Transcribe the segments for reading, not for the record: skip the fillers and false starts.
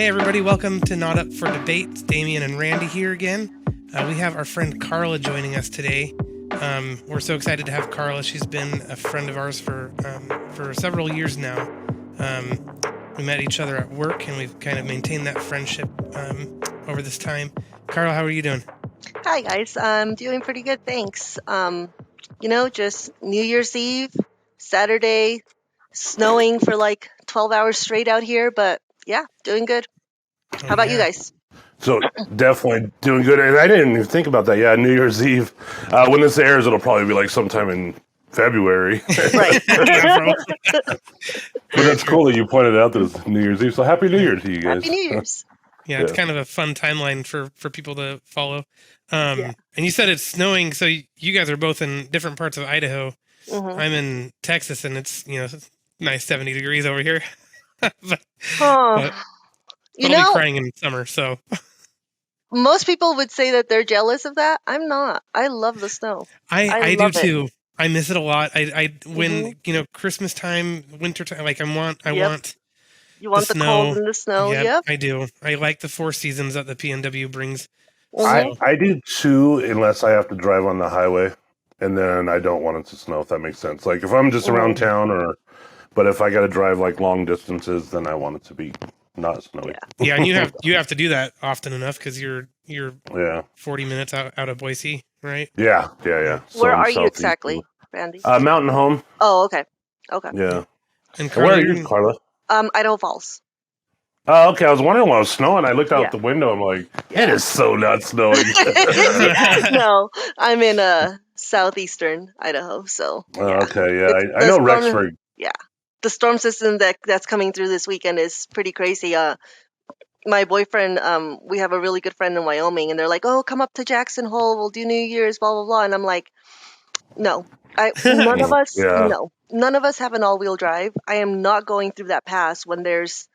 Hey everybody, welcome to Not Up for Debate. It's Damien and Randy here again. We have our friend Karla joining us today. We're so excited to have Karla. She's been a friend of ours for several years now. We met each other at work, and we've kind of maintained that friendship over this time. Karla, how are you doing? Hi guys, I'm doing pretty good, thanks. Just New Year's Eve, Saturday, snowing for like 12 hours straight out here, but yeah, doing good. Oh How about you yeah. guys? So definitely doing good, and I didn't even think about that. Yeah, New Year's Eve. When this airs, it'll probably be like sometime in February. Right. Yeah, bro. But Very that's true. cool that you pointed out that it's New Year's Eve. So Happy New Yeah. Year to you Happy guys. New Year's. Yeah, it's Yeah. kind of a fun timeline for people to follow. Yeah. And you said it's snowing, so you guys are both in different parts of Idaho. hmm I'm in Texas, and it's it's nice 70 degrees over here, but, Huh. but You I'll be know, crying in summer. So most people would say that they're jealous of that. I'm not. I love the snow. I I do love it. too. I miss it a lot. I hmm when Christmas time, winter time, like I Yep. want You the want the cold snow. and the snow. Yep, Yep. I do. I like the four seasons that the PNW brings. I hmm So I do too, unless I have to drive on the highway, and then I don't want it to snow. If that makes sense. Like if I'm just around hmm town, but if I got to drive like long distances, then I want it to be not snowy. Yeah. yeah, and you have to do that often enough because you're Yeah, 40 minutes out of Boise, right? yeah. So Where I'm are you southeast. exactly, Randy? Mountain Home. Oh, okay. Okay. Yeah. Yeah. And And where Karla, are you're you, in, Carla? Idaho Falls. Oh, okay. I was wondering why it was snowing. I looked out Yeah. the window. I'm like, it Yeah. is so not snowing. No, I'm in southeastern Idaho, so Oh, yeah. okay, yeah. It's I the know storm Rexford. yeah. The storm system that's coming through this weekend is pretty crazy. My boyfriend, we have a really good friend in Wyoming, and they're like, "Oh, come up to Jackson Hole, we'll do New Year's, blah blah blah." And I'm like, "No. Mm, yeah, None of us have an all-wheel drive. I am not going through that pass when there's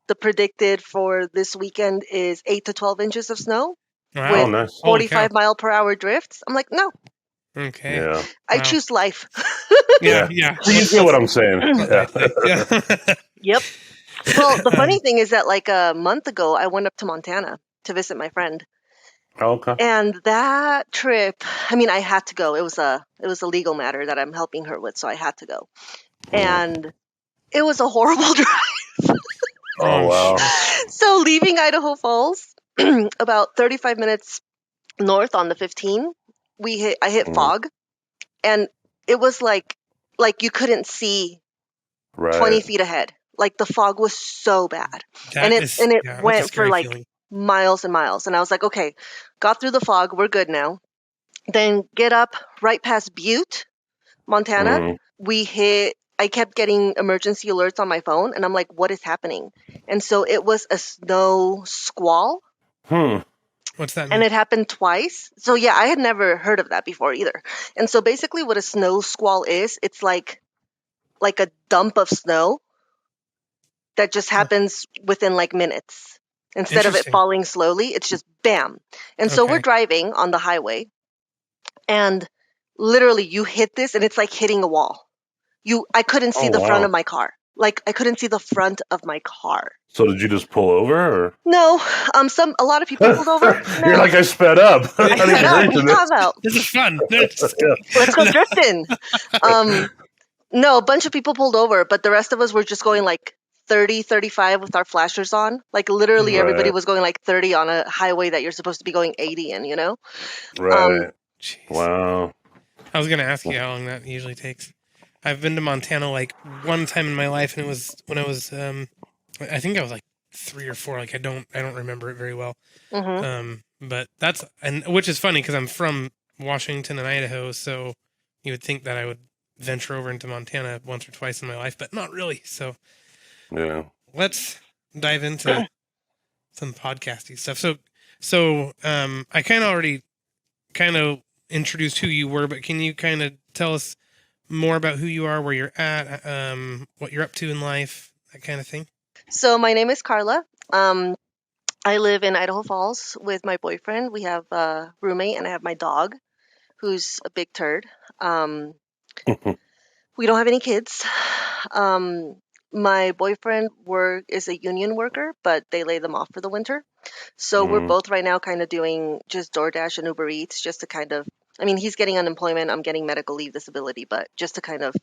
the predicted for this weekend is 8 to 12 inches of snow oh, wow, with nice. holy cow. 45-mile-per-hour drifts." I'm like, "No, Okay, Yeah, I wow, choose life." yeah, yeah. yeah. You get what I'm saying. What can I Yeah. say? Yeah. Yep. Well, the um, funny thing is that like a month ago, I went up to Montana to visit my friend. Okay. And that trip, I mean, I had to go. It was a legal matter that I'm helping her with, so I had to go. Mm. And it was a horrible drive. Oh, oh, I'm wow. sure. So leaving Idaho Falls, about 35 minutes north on the 15, I hit Mm. fog, and it was like you couldn't see 20 Right. feet ahead. Like the fog was so bad. And That it is, and it yeah, that's a went for scary like feeling. miles and miles. And I was like, okay, got through the fog, we're good now. Then get up right past Butte, Montana. Mm. I kept getting emergency alerts on my phone, and I'm like, what is happening? And so it was a snow squall, Hmm. What's that and mean? it happened twice. So yeah, I had never heard of that before either. And so basically what a snow squall is, it's like a dump of snow that just Huh. happens within like minutes. Instead of it Interesting. falling slowly, it's just bam. And so we're Okay. driving on the highway, and literally you hit this and it's like hitting a wall. I couldn't Oh, see the front wow. of my car. Like I couldn't see the front of my car. So did you just pull over, No, a lot of people or pulled over. you're No, like I sped up? I I didn't sped even up. hurry What you to talking this. about? This is fun. No, just Yeah. kidding. Let's go No. drifting. Um, no, a bunch of people pulled over, but the rest of us were just going like 30, 35 with our flashers on. Like literally Mhm. everybody Right. was going like 30 on a highway that you're supposed to be going 80 in. Um, Right. Jeez. Wow. I was gonna ask you how long that usually takes. I've been to Montana like one time in my life, and it was when I was I think I was like 3 or 4. Like I don't remember it very well. mhm. But that's and which is funny because I'm from Washington and Idaho, so you would think that I would venture over into Montana once or twice in my life, but not really. So Yeah. let's dive into some podcasty stuff. So I kind of already kind of introduced who you were, but can you kind of tell us more about who you are, where you're at, what you're up to in life, that kind of thing? So my name is Karla. Um, I live in Idaho Falls with my boyfriend. We have a roommate, and I have my dog, who's a big turd. Um, we don't have any kids. Um, my boyfriend is a union worker, but they lay them off for the winter. So we're both right now kind of doing just DoorDash and Uber Eats just to kind of, I mean, he's getting unemployment, I'm getting medical leave disability, but just to kind of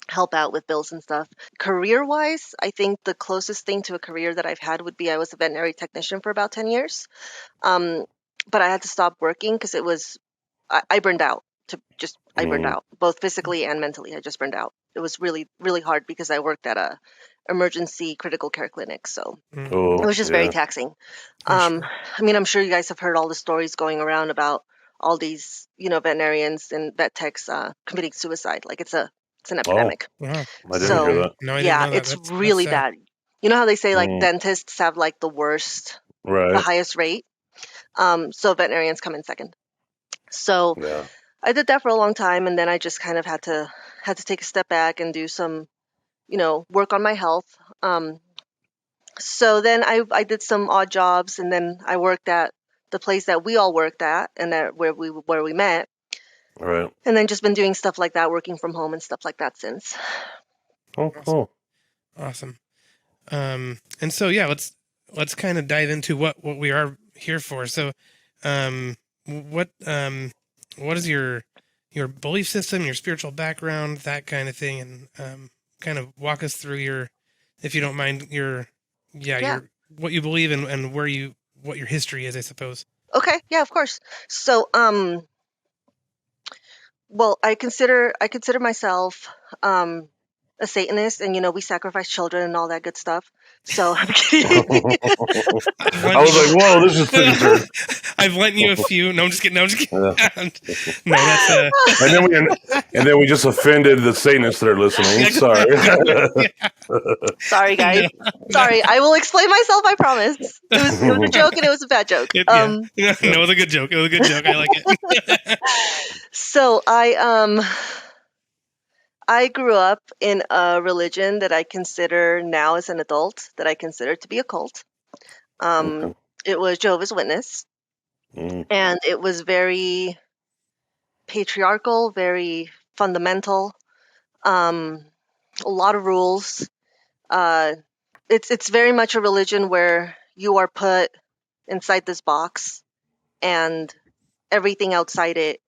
help out with bills and stuff. Career wise, I think the closest thing to a career that I've had would be I was a veterinary technician for about 10 years. But I had to stop working because I burned out. I burned out both physically and mentally. I just burned out. It was really, really hard because I worked at a emergency critical care clinic. So it was just very taxing. I mean, I'm sure you guys have heard all the stories going around about all these, veterinarians and vet techs committing suicide. Like it's an epidemic. Wow. I didn't hear that. No, I didn't Yeah, know that. it's That's really sad. bad. You know how they say like dentists have like the worst, the Right. highest rate? So veterinarians come in second. So Yeah. I did that for a long time, and then I just kind of had to take a step back and do some, work on my health. So then I did some odd jobs, and then I worked at the place that we all worked at, and where we met, Right. and then just been doing stuff like that, working from home and stuff like that since. Oh, cool. Awesome. And so yeah, let's kind of dive into what we are here for. So, what is your belief system, your spiritual background, that kind of thing, and kind of walk us through your, if you don't mind, your what you believe in and what your history is, I suppose. Okay, yeah, of course. So, well, I consider myself a Satanist, and we sacrifice children and all that good stuff. So I'm kidding. I was like, whoa, this is taking turn. I've lent you a few. No, I'm just kidding. No, I'm just kidding. No, that's and then we just offended the Satanists that are listening. Sorry. Sorry, guys. Sorry. I will explain myself. I promise. It was a joke, and it was a bad joke. No, it was a good joke. It was a good joke. I like it. So I grew up in a religion that I consider now as an adult that I consider to be a cult. It was Jehovah's Witness, and it was very patriarchal, very fundamental, a lot of rules. It's very much a religion where you are put inside this box, and everything outside it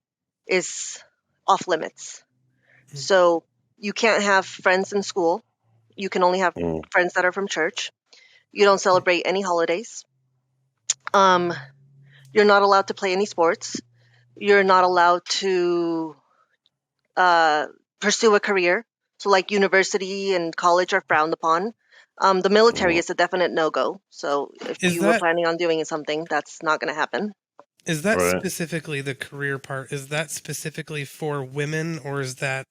is off limits. So you can't have friends in school. You can only have friends that are from church. You don't celebrate any holidays. You're not allowed to play any sports. You're not allowed to pursue a career. So like university and college are frowned upon. The military is a definite no-go. So if you were planning on doing something, that's not going to happen. Is that specifically the career part? Is that specifically for women, or is that...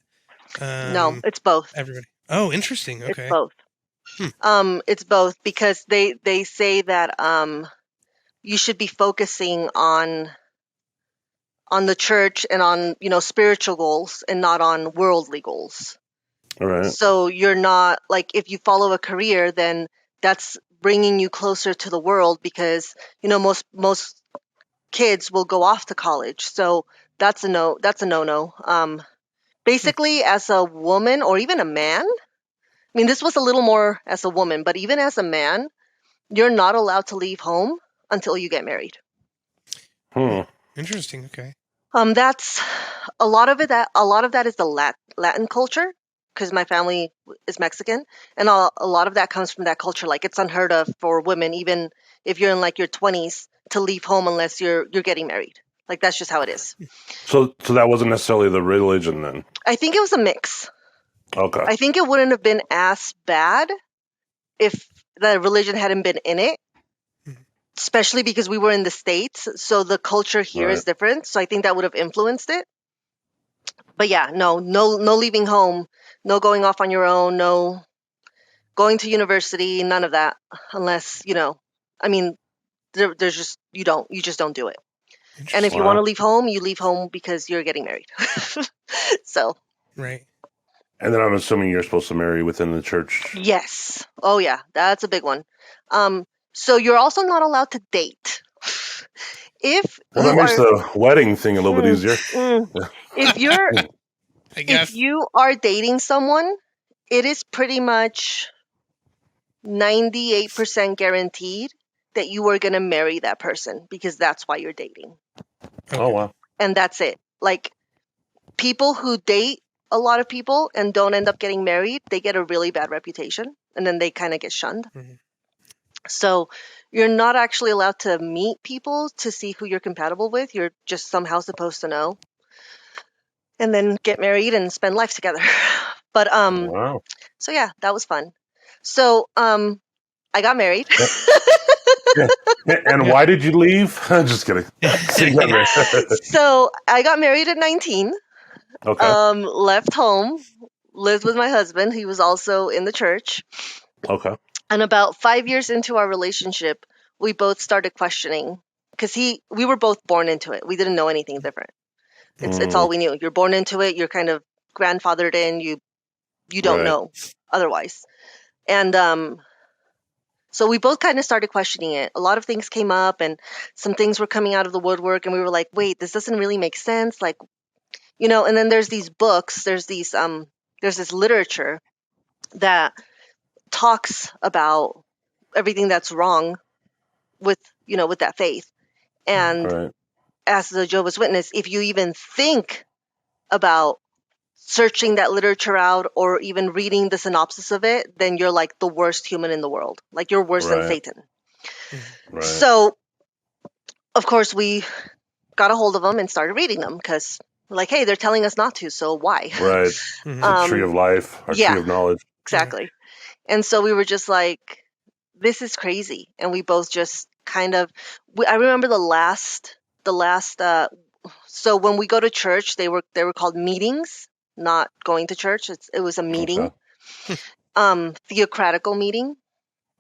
no, it's both. Everybody. Oh, interesting. Okay. It's both. It's both because they say that you should be focusing on the church and on spiritual goals and not on worldly goals. All right. So you're not like, if you follow a career, then that's bringing you closer to the world because most kids will go off to college. So that's a no-no. Basically, as a woman or even a man, I mean, this was a little more as a woman, but even as a man, you're not allowed to leave home until you get married. Interesting. Okay. That's a lot of it. A lot of that is the Latin culture, because my family is Mexican, and a lot of that comes from that culture. Like, it's unheard of for women, even if you're in like your 20s, to leave home unless you're getting married. Like, that's just how it is. So that wasn't necessarily the religion then? I think it was a mix. Okay. I think it wouldn't have been as bad if the religion hadn't been in it, especially because we were in the States. So the culture here is different. So I think that would have influenced it. But yeah, no leaving home, no going off on your own, no going to university, none of that, unless, I mean, there's just, you just don't do it. And if you want to leave home, you leave home because you're getting married. So. Right. And then I'm assuming you're supposed to marry within the church. Yes. Oh yeah, that's a big one. So you're also not allowed to date. That makes the wedding thing a little bit easier. If you are dating someone, it is pretty much 98% guaranteed that you are going to marry that person because that's why you're dating. Oh Okay. wow. And that's it. Like, people who date a lot of people and don't end up getting married, they get a really bad reputation and then they kind of get shunned. Mhm. So you're not actually allowed to meet people to see who you're compatible with. You're just somehow supposed to know and then get married and spend life together. But Wow. so yeah, that was fun. So I got married. Yeah. And Yeah. why did you leave? Just kidding. So you got married. So I got married at 19. Okay. Left home, lived with my husband. He was also in the church. Okay. And about 5 years into our relationship, we both started questioning because we were both born into it. We didn't know anything different. It's all Mm, we knew. You're born into it. You're kind of grandfathered in. You don't right. know otherwise. And so we both kind of started questioning it. A lot of things came up, and some things were coming out of the woodwork, and we were like, "Wait, this doesn't really make sense." Like, and then there's these books. There's this literature that talks about everything that's wrong with with that faith. And Right. as the Jehovah's Witness, if you even think about searching that literature out or even reading the synopsis of it, then you're like the worst human in the world. Like, you're worse than Right. Satan. Mhm. Right. So, of course, we got a hold of them and started reading them because we're like, hey, they're telling us not to, so why? Right. It's a Mhm. tree of life, or tree Yeah, of knowledge. Yeah. exactly. And so we were just like, this is crazy. And we both just kind of, I remember so when we go to church, they were called meetings, not going to church. It was a meeting, Okay. theocratical meeting.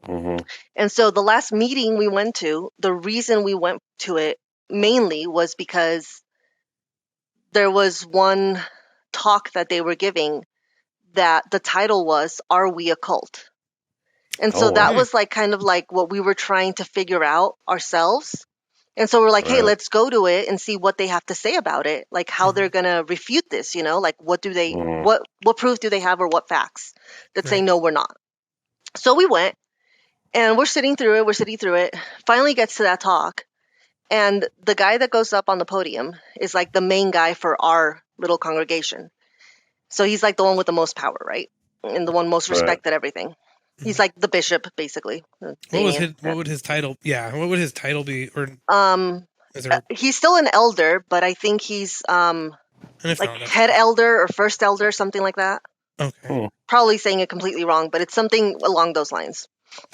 Mm-hmm. And so the last meeting we went to, the reason we went to it mainly was because there was one talk that they were giving that the title was, Are We a Cult? And Oh so that wow. Hmm. was like kind of like what we were trying to figure out ourselves. And so we're like, hey, Right. let's go to it and see what they have to say about it, like how they're Mhm. gonna refute this, like Mm, what proof do they have or what facts that say Right. no, we're not. So we went and we're sitting through it, finally gets to that talk, and the guy that goes up on the podium is like the main guy for our little congregation. So he's like the one with the most power, right? And the one most right. respected everything. He's Mhm. like the bishop, basically. What was his? Damien. What would his title? Yeah. What would his title be? Or Um, is there? he's still an elder, but I think he's And if like not, that's head fine. elder or first elder, something like that. Okay. Hmm. Probably saying it completely wrong, but it's something along those lines.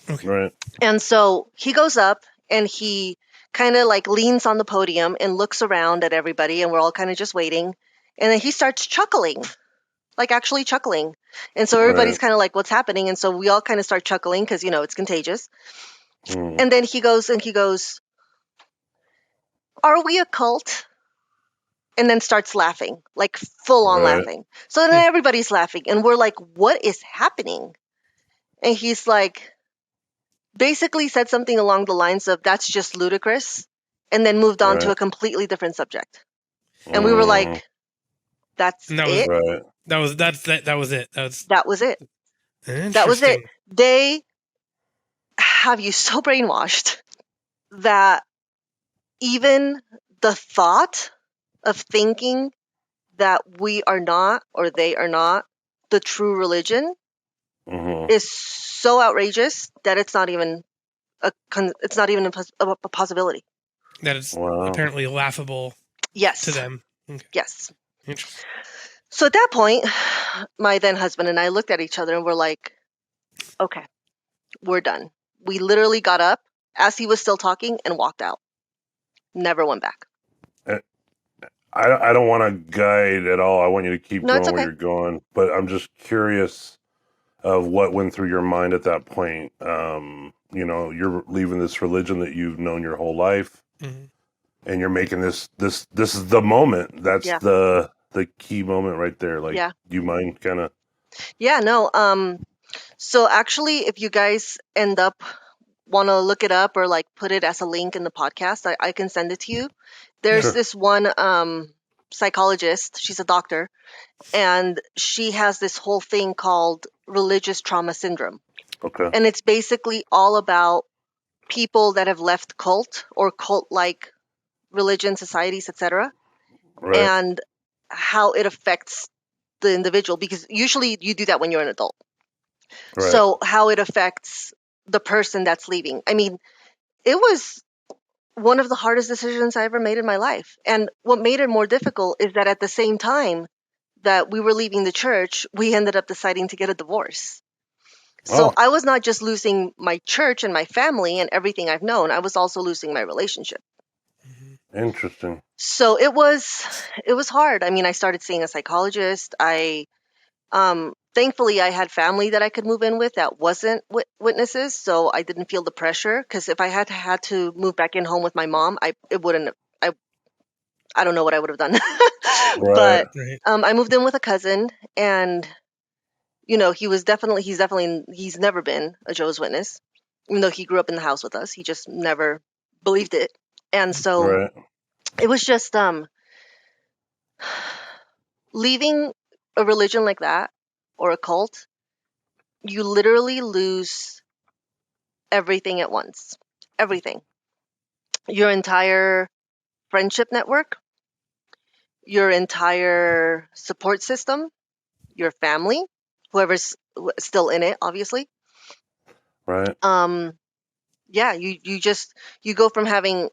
Okay. Right. And so he goes up and he kind of like leans on the podium and looks around at everybody, and we're all kind of just waiting. And then he starts chuckling, like actually chuckling. And so everybody's Right. kind of like, what's happening? And so we all kind of start chuckling because, it's contagious. Mm, And then he goes, Are we a cult? And then starts laughing, like full on right. laughing. So then Hmm. everybody's laughing, and we're like, what is happening? And he's like, basically said something along the lines of, that's just ludicrous, and then moved on to Right. a completely different subject. And we were Mm, like, that's And that was it? right. that was it. That was That was it. That was it. interesting. They have you so brainwashed that even the thought of thinking that we are not or they are not the true religion Mm-hmm. is so outrageous that it's not even a possibility. That is Wow. apparently laughable to Yes. them. Okay. Yes. Interesting. So at that point, my then husband and I looked at each other and we're like, okay, we're done. We literally got up as he was still talking and walked out. Never went back. Eh, I don't want to guide at all. I want you to keep No, it's going where okay. you're going, but I'm just curious of what went through your mind at that point. You're leaving this religion that you've known your whole life, Hmm. and you're making this is the moment. That's Yeah. the key moment right there. Like, Yeah. do you mind kind of? Yeah, no. So actually, if you guys end up want to look it up or like put it as a link in the podcast, I can send it to you. Yeah. There's Sure. this one psychologist, she's a doctor, and she has this whole thing called religious trauma syndrome. Okay. And it's basically all about people that have left cult or cult-like religion, societies, etc., Right. and how it affects the individual, because usually you do that when you're an adult. Right. So how it affects the person that's leaving. I mean, it was one of the hardest decisions I ever made in my life. And what made it more difficult is that at the same time that we were leaving the church, we ended up deciding to get a divorce. So Oh, I was not just losing my church and my family and everything I've known, I was also losing my relationship. interesting. So it was hard. I mean, I started seeing a psychologist. I thankfully I had family that I could move in with that wasn't witnesses, so I didn't feel the pressure, because if I had to move back in home with my mom, it wouldn't I don't know what I would have done. Right. But Right. I moved in with a cousin, and he's never been a Jehovah's Witness, even though he grew up in the house with us. He just never believed it. And so Right. it was just leaving a religion like that, or a cult. You literally lose everything at once. Everything. Your entire friendship network, your entire support system, your family, whoever's still in it, obviously. Right. Um, yeah, you go from having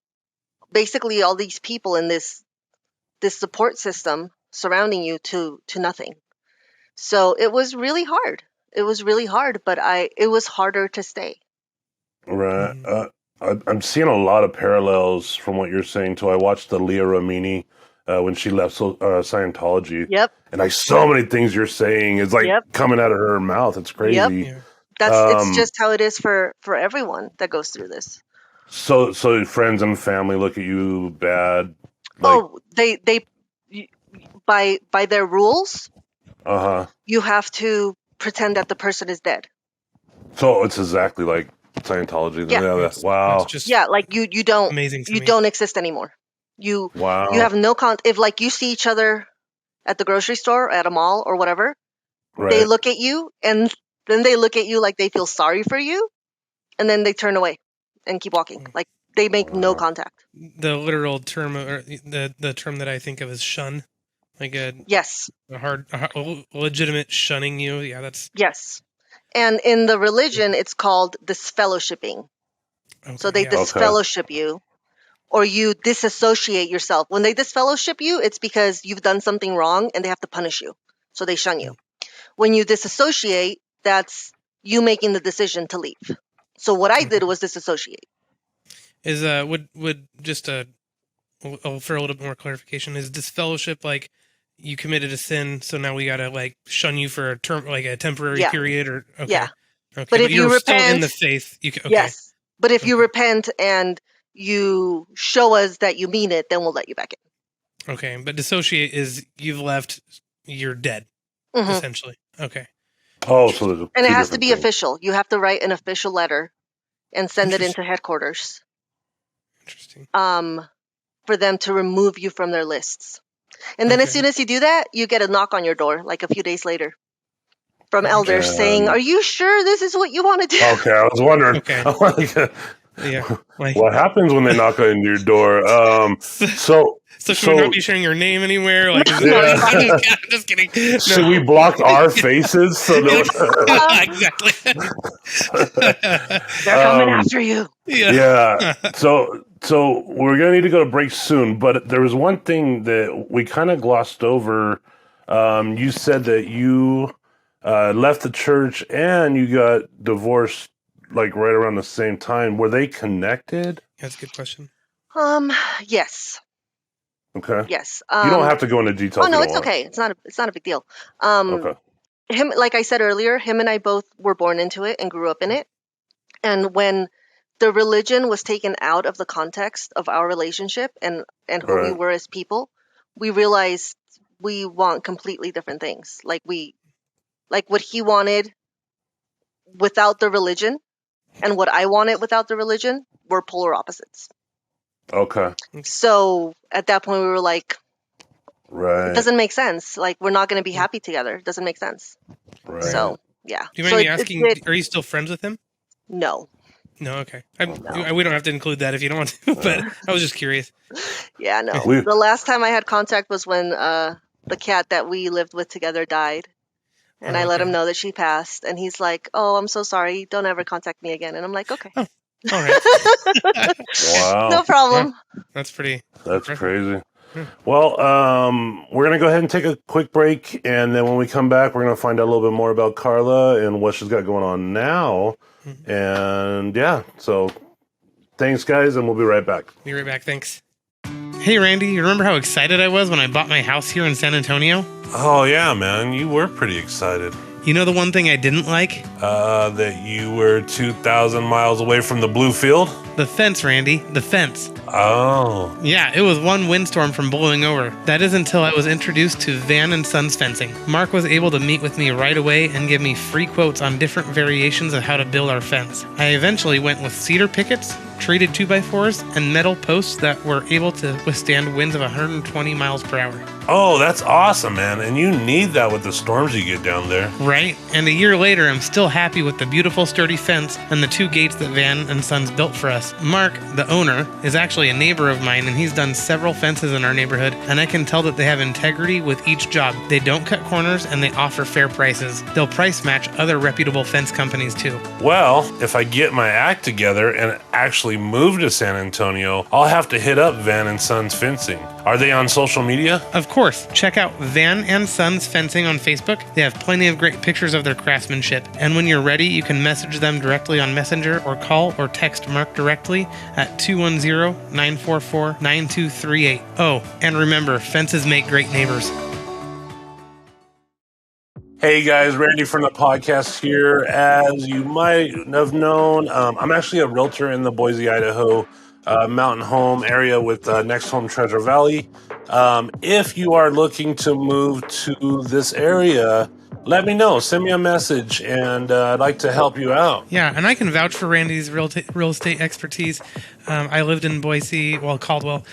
basically all these people in this support system surrounding you to nothing. So it was really hard. It was really hard, but it was harder to stay. Right. Mhm. I'm seeing a lot of parallels from what you're saying too. I watched the Leah Remini when she left Scientology, Yep, and I so many things you're saying is like yep, coming out of her mouth. It's yep. crazy. Yeah. It's Um, just how it is for everyone that goes through this. so friends and family look at you bad, like, Oh, they by their rules, uh-huh. you have to pretend that the person is dead. So it's exactly like Scientology. Yeah. Yeah, That's wow. just Yeah, like you don't amazing to you me. don't exist anymore. You Wow. have no if like you see each other at the grocery store, at a mall or whatever, they Right. look at you and then they look at you like they feel sorry for you, and then they turn away and keep walking. Like they make no Wow. Mm-hmm. contact. The literal term, or the term that I think of is shun, like Yes. a legitimate shunning you. Yeah, that's Yes. And in the religion it's called disfellowshipping. So okay. they Yeah. Okay. disfellowship you, or you disassociate yourself. When they disfellowship you, it's because you've done something wrong and they have to punish you. So they shun you. When you disassociate, that's you making the decision to leave. So what I did Okay. was disassociate. Is would just for a little bit more clarification, is disfellowship like you committed a sin, so now we gotta like shun you for a term, like a temporary Yeah, period, or yeah. okay, okay, But but if you you're still in repent, the faith. Okay, yes. But if you okay, repent and you show us that you mean it, then we'll let you back okay. But dissociate is you've left, you're dead, in. essentially. Okay, Oh, so interesting, there's And it two has to different be things. official. You have to write an official letter and send it into interesting, headquarters, interesting. for them to remove you from their lists. And then as Okay, soon as you do that, you get a knock on your door like a few days later from oh, elders interesting. saying, "Are And you sure this is what you want to do?" okay, I was wondering, Okay, I'm like, yeah, like what happens when they knock on your door? so, So, so should we not so be sharing your name anywhere? No, Like, is it? no, I'm it's just, fine. just kidding. No. should we block our faces so no? Uh, Exactly. they're coming um, after you. Yeah. yeah. So we're gonna need to go to break soon. But there was one thing that we kind of glossed over. You said that you left the church and you got divorced like right around the same time. Were they connected? That's a good question. Um, yes, Okay. yes. You don't have to go into detail Oh if you no, don't it's want. okay. It's not a big deal. Um, Okay. him, like I said earlier, him and I both were born into it and grew up in it. And when the religion was taken out of the context of our relationship and who we Right. were as people, we realized we want completely different things. Like what he wanted without the religion and what I wanted without the religion were polar opposites. Okay. So at that point, we were like, it Right. doesn't make sense. Like, we're not going to be happy together. It doesn't make sense. Right. Right. So Yeah. Do you So mind me it asking, did. are you still friends with him? No. No, okay. No. We don't have to include that if you don't want to, but I was just curious. Yeah, no. We The last time I had contact was when the cat that we lived with together died. And I let him Okay. know that she passed. And he's like, "Oh, I'm so sorry. Don't ever contact me again." And I'm like, "Okay. Oh, all right. No wow, Well, problem." that's pretty that's impressive. crazy. Hmm. Well, we're gonna go ahead and take a quick break, and then when we come back, we're gonna find out a little bit more about Karla and what she's got going on now. Mhm. And yeah, so thanks, guys, and we'll be right back. Be right back. Thanks. Hey, Randy, you remember how excited I was when I bought my house here in San Antonio? Oh yeah, man, you were pretty excited. You know the one thing I didn't like? That you were 2,000 miles away from the blue field. The fence, Randy. The fence. Oh, Yeah, it was one windstorm from blowing over. That is until I was introduced to Van and Sons Fencing. Mark was able to meet with me right away and give me free quotes on different variations of how to build our fence. I eventually went with cedar pickets, treated 2x4s, and metal posts that were able to withstand winds of 120 miles per hour. oh, that's awesome, man, and you need that with the storms you get down there. Right? And a year later, I'm still happy with the beautiful sturdy fence and the 2 gates that Van and Sons built for us. Mark, the owner, is actually a neighbor of mine, and he's done several fences in our neighborhood, and I can tell that they have integrity with each job. They don't cut corners, and they offer fair prices. They'll price match other reputable fence companies too. Well, if I get my act together and actually move to San Antonio, I'll have to hit up Van and Sons Fencing. Are they on social media? Of course, check out Van and Sons Fencing on Facebook. They have plenty of great pictures of their craftsmanship. And when you're ready, you can message them directly on Messenger or call or text Mark directly at 210-944-9238. Oh, and remember, fences make great neighbors. Hey guys, Randy from the podcast here. As you might have known, I'm actually a realtor in the Boise, Idaho mountain home area with Next Home Treasure Valley. If you are looking to move to this area, let me know. Send me a message, and I'd like to help you out. Yeah, and I can vouch for Randy's real estate expertise. I lived in Boise, Caldwell,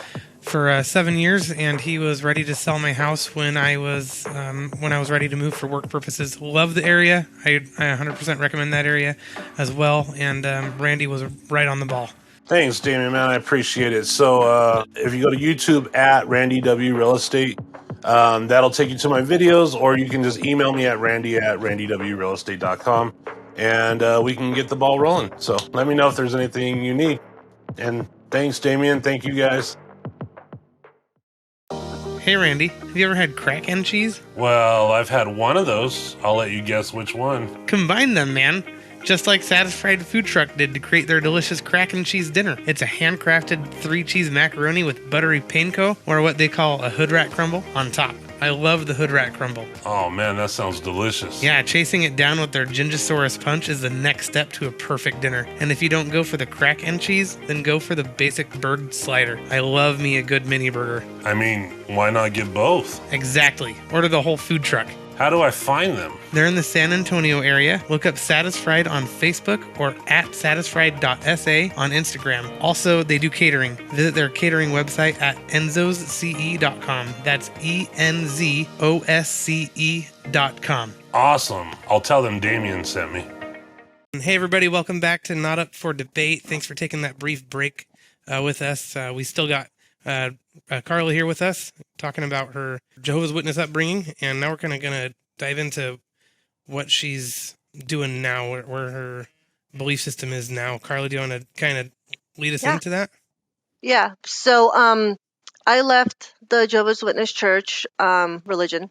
for 7 years, and he was ready to sell my house when I was ready to move for work purposes. Love the area. I 100% recommend that area as well. And Randy was right on the ball. Thanks, Damien, man. I appreciate it. So if you go to YouTube at Randy W Real Estate, that'll take you to my videos, or you can just email me at randywrealestate.com, and we can get the ball rolling. So let me know if there's anything you need. And thanks, Damien. Thank you, guys. Hey, Randy, have you ever had crack and cheese? Well, I've had one of those. I'll let you guess which one. Combine them, man. Just like Satisfied Food Truck did to create their delicious crack and cheese dinner. It's a handcrafted 3-cheese macaroni with buttery panko, or what they call a hood rat crumble, on top. I love the hood rat crumble. Oh, man, that sounds delicious. Yeah, chasing it down with their Gingosaurus punch is the next step to a perfect dinner. And if you don't go for the crack and cheese, then go for the basic bird slider. I love me a good mini burger. I mean, why not get both? Exactly. Order the whole food truck. How do I find them? They're in the San Antonio area. Look up Satisfied on Facebook or at satisfied.sa on Instagram. Also, they do catering. Visit their catering website at enzosce.com. That's ENZOSCE.com. Awesome. I'll tell them Damien sent me. Hey, everybody. Welcome back to Not Up for Debate. Thanks for taking that brief break with us. We still got Karla here with us talking about her Jehovah's Witness upbringing, and now we're kind of going to dive into what she's doing now, where her belief system is now. Karla, do you want to kind of lead us into that? Yeah. So I left the Jehovah's Witness Church religion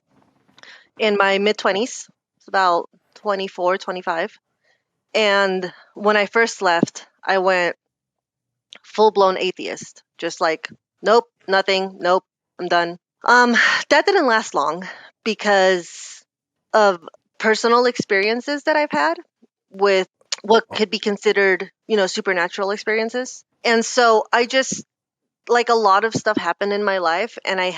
in my mid-20s. It's about 24, 25. And when I first left, I went full-blown atheist. Just like, nope, nothing, nope, I'm done. That didn't last long because of personal experiences that I've had with what could be considered, supernatural experiences. And so I just, like, a lot of stuff happened in my life, and I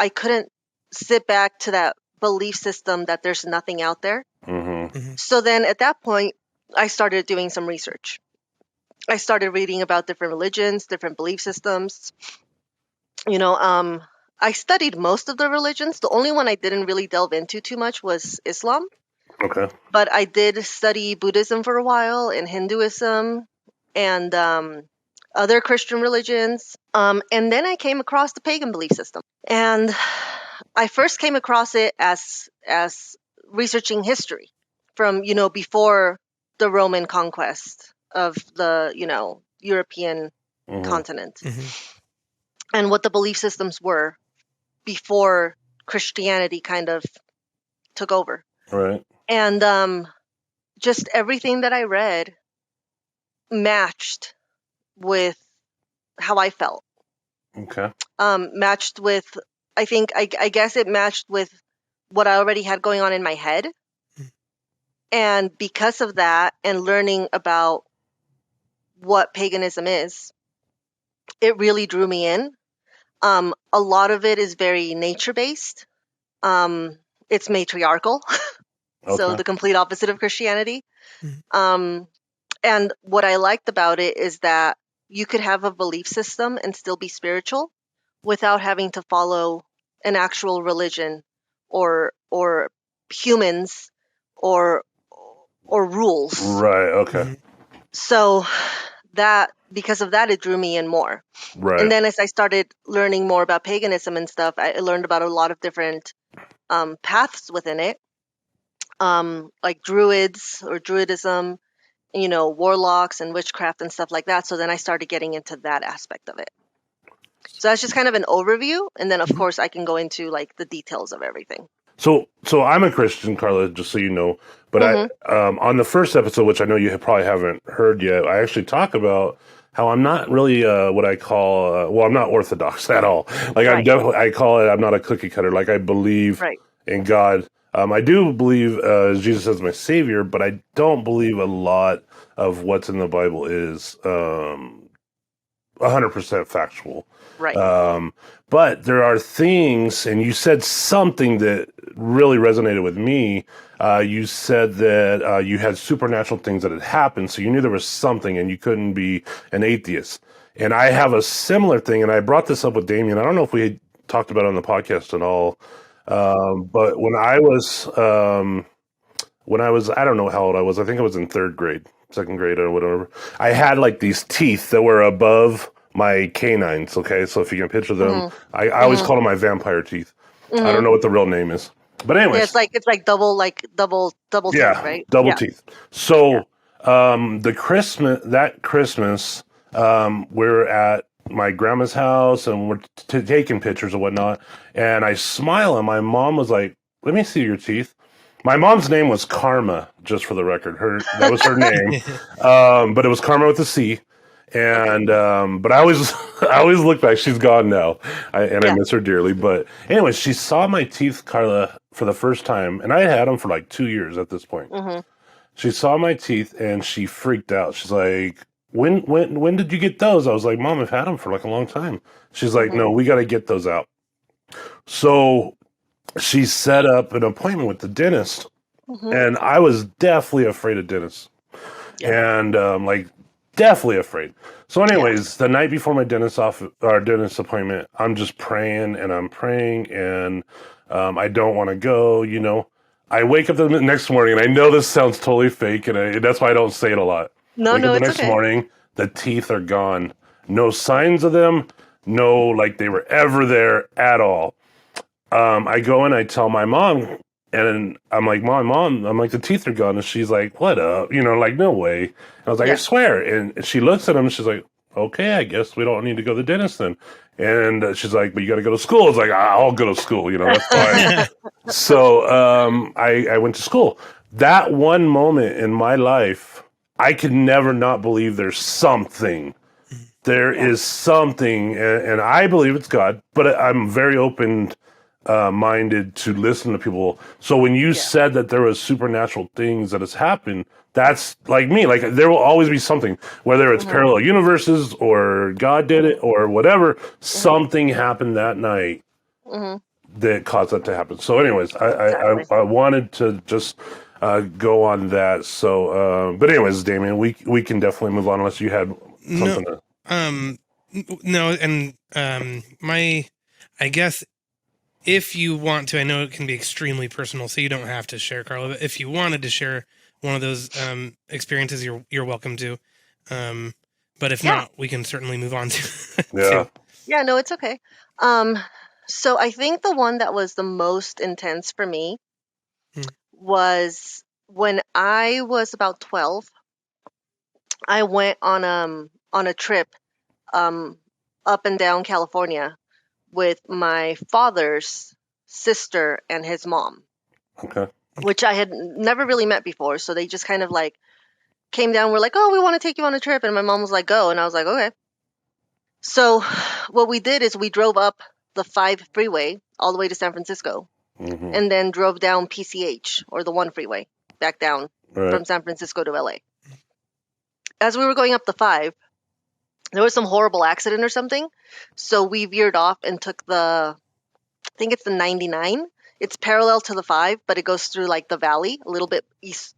couldn't sit back to that belief system that there's nothing out there. Mm-hmm. So then at that point, I started doing some research. I started reading about different religions, different belief systems. I studied most of the religions. The only one I didn't really delve into too much was Islam. Okay. but I did study Buddhism for a while and Hinduism and other Christian religions. And then I came across the pagan belief system. And I first came across it as researching history from, before the Roman conquest of the, European continent, and what the belief systems were before Christianity kind of took over. Right. And just everything that I read matched with how I felt. Okay. Matched with, I guess it matched with what I already had going on in my head. And because of that, and learning about what paganism is, it really drew me in. A lot of it is very nature based. It's matriarchal, so Okay. the complete opposite of Christianity. And what I liked about it is that you could have a belief system and still be spiritual without having to follow an actual religion or humans or rules. Right. Okay. So that, because of that, it drew me in more. Right. And then as I started learning more about paganism and stuff, I learned about a lot of different paths within it, like druids or druidism, warlocks and witchcraft and stuff like that. So then I started getting into that aspect of it. So that's just kind of an overview. And then, of course, I can go into like the details of everything. So I'm a Christian, Karla, just so you know. But I, on the first episode, which I know you probably haven't heard yet, I actually talk about how I'm not really what I call, well, I'm not orthodox at all. Like I'm definitely, I call it, I'm not a cookie cutter. Like I believe in God. I do believe Jesus as my savior, but I don't believe a lot of what's in the Bible is 100% factual. Right. But there are things, and you said something that really resonated with me. You said that you had supernatural things that had happened, so you knew there was something, and you couldn't be an atheist. And I have a similar thing, and I brought this up with Damien. I don't know if we had talked about it on the podcast at all, but when I was, I don't know how old I was. I think I was in second grade or whatever. I had like these teeth that were above my canines. Okay, so if you can picture them, I always call them my vampire teeth. I don't know what the real name is, but anyways, yeah, it's like double teeth, right? double teeth. So that Christmas, we're at my grandma's house and we're taking pictures and whatnot. And I smile, and my mom was like, "Let me see your teeth." My mom's name was Karma, just for the record. That was her name, but it was Karma with a C. And but I always look back. She's gone now, I miss her dearly. But anyway, she saw my teeth, Karla, for the first time, and I had them for like 2 years at this point. She saw my teeth and she freaked out. She's like, "When did you get those?" I was like, "Mom, I've had them for like a long time." She's like, "No, we got to get those out." So she set up an appointment with the dentist, and I was deathly afraid of dentists, and like deathly afraid. So, anyways, the night before my dentist appointment, I'm just praying and I'm praying, and I don't want to go. I wake up the next morning, and I know this sounds totally fake, and that's why I don't say it a lot. No, Wake up the it's next okay. morning, the teeth are gone. No signs of them. No, like they were ever there at all. I go and I tell my mom, and I'm like, Mom, I'm like, the teeth are gone. And she's like, "What up?" Like, no way. And I was like, "I swear." And she looks at him and she's like, "Okay, I guess we don't need to go to the dentist then." And she's like, "But you got to go to school." It's like, "I'll go to school, that's fine." So I went to school. That one moment in my life, I could never not believe there's something. There is something, and I believe it's God, but I'm very open minded to listen to people. So when you said that there was supernatural things that has happened, that's like me. Like there will always be something, whether it's parallel universes or God did it or whatever. Something happened that night that caused that to happen. So, anyways, I wanted to just go on that. So, but anyways, Damien, we can definitely move on unless you had something to. No, and I guess if you want to, I know it can be extremely personal, so you don't have to share, Karla. But if you wanted to share one of those experiences, you're welcome to. But if Yeah. not, we can certainly move on to. Yeah. Yeah, no, it's okay. So I think the one that was the most intense for me Hmm. was when I was about 12. I went on a trip up and down California with my father's sister and his mom, Okay. which I had never really met before. So they just kind of like came down. We're like, oh, we want to take you on a trip. And my mom was like, go. And I was like, okay. So what we did is we drove up the 5 freeway all the way to San Francisco Hmm. and then drove down PCH or the 1 freeway back down Right. from San Francisco to LA. As we were going up the 5, there was some horrible accident or something. So we veered off and took I think it's the 99. It's parallel to the 5, but it goes through like the valley a little bit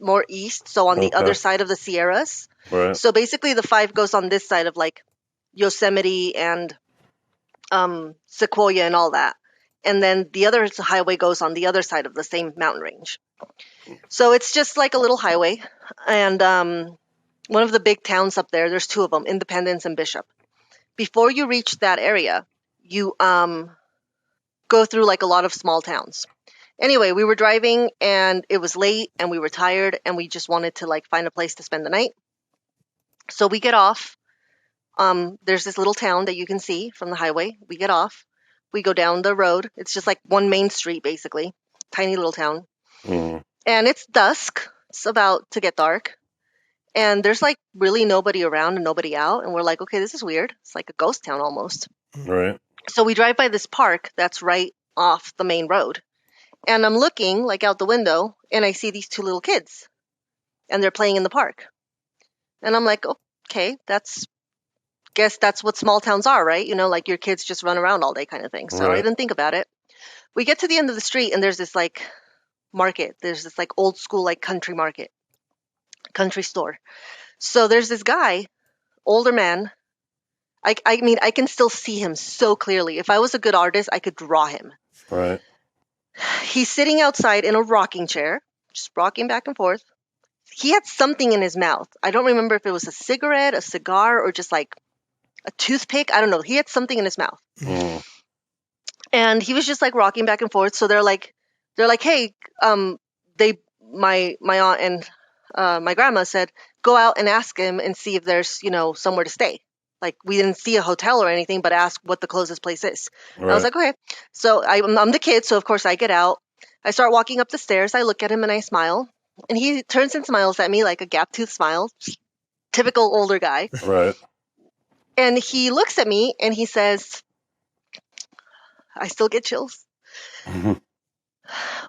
more east. So on the other Okay. side of the Sierras. Right. So basically the 5 goes on this side of like Yosemite and Sequoia and all that. And then the other highway goes on the other side of the same mountain range. So it's just like a little highway. And one of the big towns up there, there's 2 of them, Independence and Bishop. Before you reach that area, you go through like a lot of small towns. Anyway, we were driving and it was late and we were tired and we just wanted to like find a place to spend the night. So we get off. There's this little town that you can see from the highway. We get off. We go down the road. It's just like one main street, basically. Tiny little town. Mm. And it's dusk. It's about to get dark. And there's like really nobody around and nobody out. And we're like, okay, this is weird. It's like a ghost town almost. Right. So we drive by this park that's right off the main road. And I'm looking like out the window and I see these 2 little kids. And they're playing in the park. And I'm like, okay, guess that's what small towns are, right? You know, like your kids just run around all day kind of thing. So I Right. didn't think about it. We get to the end of the street and there's this like market. There's this like old school like country market, country store. So there's this guy, older man. I mean, I can still see him so clearly. If I was a good artist, I could draw him. Right. He's sitting outside in a rocking chair, just rocking back and forth. He had something in his mouth. I don't remember if it was a cigarette, a cigar, or just like a toothpick. I don't know. He had something in his mouth. Mm. And he was just like rocking back and forth. So they're like, hey, my aunt and my grandma said, go out and ask him and see if there's, somewhere to stay. Like we didn't see a hotel or anything, but ask what the closest place is. And I was Right. like, okay. So I'm the kid. So of course I get out. I start walking up the stairs. I look at him and I smile. And he turns and smiles at me like a gap tooth smile. Typical older guy. Right. And he looks at me and he says, I still get chills.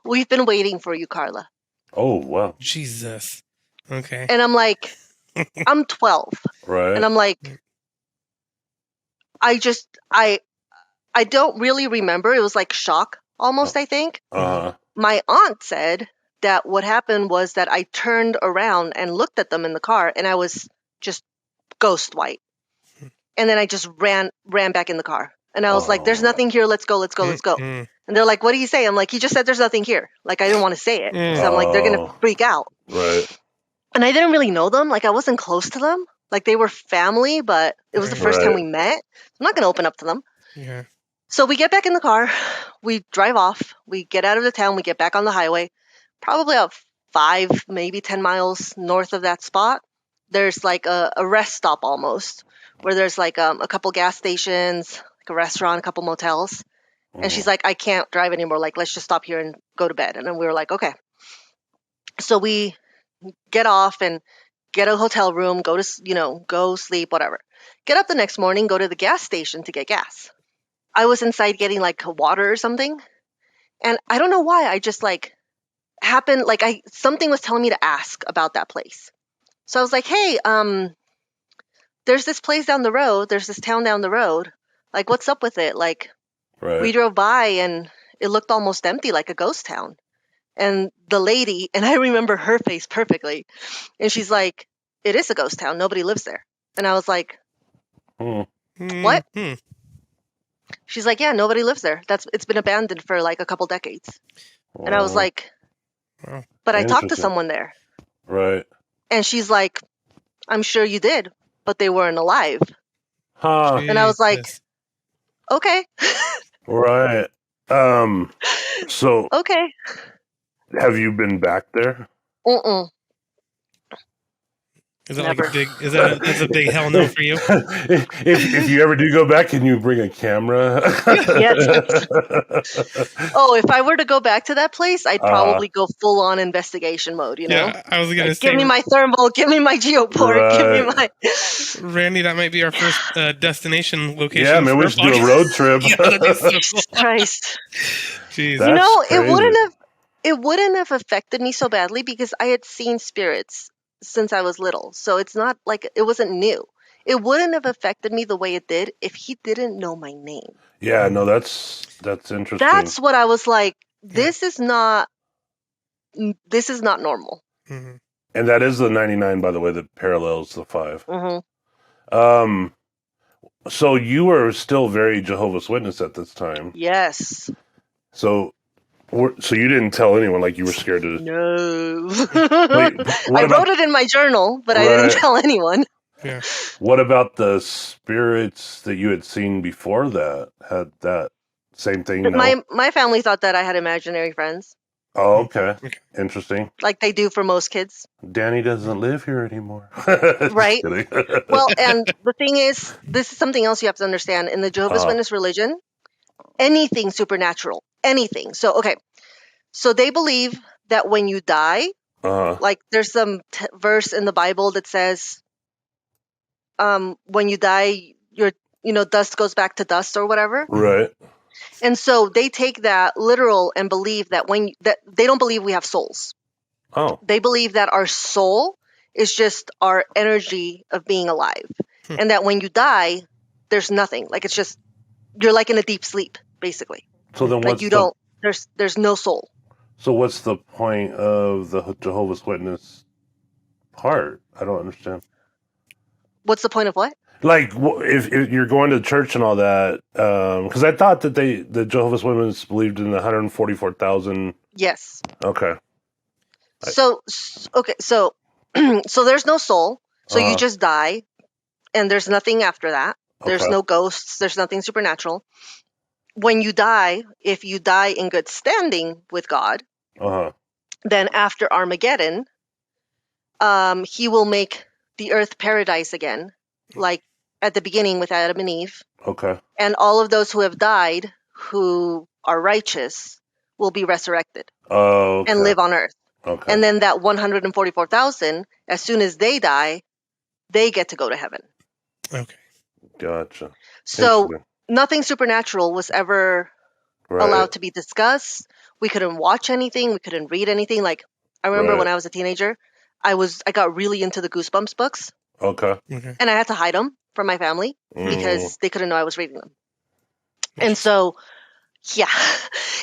We've been waiting for you, Karla. Oh wow. Jesus. Okay. And I'm like, I'm 12. Right. And I'm like, I don't really remember. It was like shock almost, I think. Uh-huh. My aunt said that what happened was that I turned around and looked at them in the car and I was just ghost white. And then I just ran back in the car. And I was like, there's Oh. nothing here. Let's go, let's go, let's go. Mm. And they're like, what did he say? I'm like, he just said there's nothing here. Like, I didn't want to say it. So I'm like, they're going to Oh. freak out. Right. And I didn't really know them. Like, I wasn't close to them. Like, they were family, but it was the first time Right. we met. I'm not going to open up to them. Yeah. So we get back in the car. We drive off. We get out of the town. We get back on the highway. Probably about 5, maybe 10 miles north of that spot. There's like a rest stop almost, where there's like a couple gas stations, like a restaurant, a couple motels. And she's like, I can't drive anymore. Like, let's just stop here and go to bed. And then we were like, okay. So we get off and get a hotel room, go sleep, whatever. Get up the next morning, go to the gas station to get gas. I was inside getting like water or something. And I don't know why. I just like happened, like something was telling me to ask about that place. So I was like, hey, there's this place down the road. There's this town down the road. Like, what's up with it? Like, Right. we drove by and it looked almost empty, like a ghost town. And the lady, and I remember her face perfectly, and she's like, it is a ghost town. Nobody lives there. And I was like, Mm. what? Hmm. She's like, yeah, nobody lives there. It's been abandoned for like a couple decades. And I was like, Wow. but I talked to Interesting. someone there. Right. And she's like, I'm sure you did, but they weren't alive. Huh. And I was like, Jesus. okay, Right. So okay. have you been back there? Mm-mm, Is that never. like a big? That's a big hell no for you? if you ever do go back, can you bring a camera? Yes. Oh, if I were to go back to that place, I'd probably go full on investigation mode, you know? Yeah, I was gonna Like, say, give me my thermal, give me my geoport, give me Right. my. Randy, that might be our first destination location. Yeah, man, for we a should do a podcast. road trip. Yeah, that'd be so cool. Christ. Jeez. You know, Crazy. it wouldn't have affected me so badly because I had seen spirits since I was little. So it's not like it wasn't new. It wouldn't have affected me the way it did if he didn't know my name. Yeah, no, that's interesting. That's what I was like, this is not normal. Mm-hmm. And that is the 99, by the way, that parallels the 5. Mm-hmm. So you were still very Jehovah's Witness at this time. Yes. So you didn't tell anyone, like you were scared to. No. Wait, I wrote it in my journal, but I didn't tell anyone. Yeah. What about the spirits that you had seen before that? Had that same thing? No? My family thought that I had imaginary friends, Oh, okay. Okay. Interesting. like they do for most kids. Danny doesn't live here anymore. Just Right. kidding. Well, and the thing is, this is something else you have to understand. In the Jehovah's Witness religion, anything supernatural, anything. So, okay. So they believe that when you die, like there's some verse in the Bible that says, when you die, dust goes back to dust or whatever. Right. And so they take that literal and believe that that they don't believe we have souls. Oh. They believe that our soul is just our energy of being alive. And that when you die, there's nothing. Like it's just, you're like in a deep sleep, basically. So then Like there's no soul. So what's the point of the Jehovah's Witness part? I don't understand. What's the point of what? Like, if you're going to church and all that, because I thought that the Jehovah's Witnesses believed in the 144,000. Yes. Okay. So so there's no soul. So you just die, and there's nothing after that. There's no ghosts. There's nothing supernatural. When you die, if you die in good standing with God, then after Armageddon, he will make the earth paradise again, like at the beginning with Adam and Eve. Okay. And all of those who have died, who are righteous, will be resurrected and live on earth. Okay. And then that 144,000, as soon as they die, they get to go to heaven. Okay. Gotcha. So nothing supernatural was ever allowed to be discussed. We couldn't watch anything. We couldn't read anything. Like, I remember when I was a teenager, I got really into the Goosebumps books. Okay. And I had to hide them from my family because they couldn't know I was reading them. And so, yeah.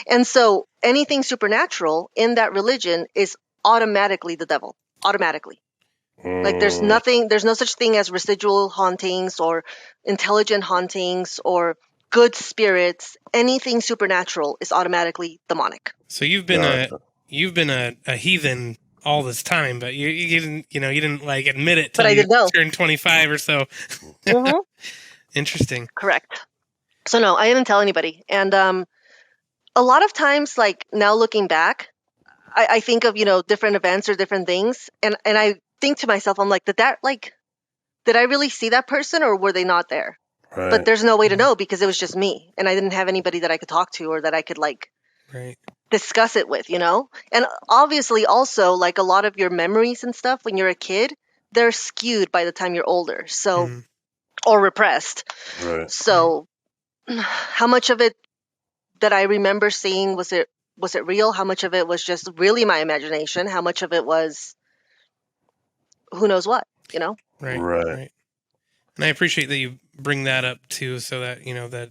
And so anything supernatural in that religion is automatically the devil. Automatically. Like there's no such thing as residual hauntings or intelligent hauntings or good spirits. Anything supernatural is automatically demonic. So you've been a heathen all this time, but you didn't like admit it till you turned 25 or so. Mm-hmm. Interesting. Correct. So no, I didn't tell anybody. And a lot of times, like now looking back, I think of, different events or different things. And I think to myself, I'm like, did I really see that person or were they not there? Right. But there's no way to know because it was just me. And I didn't have anybody that I could talk to or that I could discuss it with, And obviously also like a lot of your memories and stuff when you're a kid, they're skewed by the time you're older. So, or repressed. Right. So how much of it that I remember seeing, was it real? How much of it was just really my imagination? How much of it was who knows what, Right. And I appreciate that you bring that up too, so that, that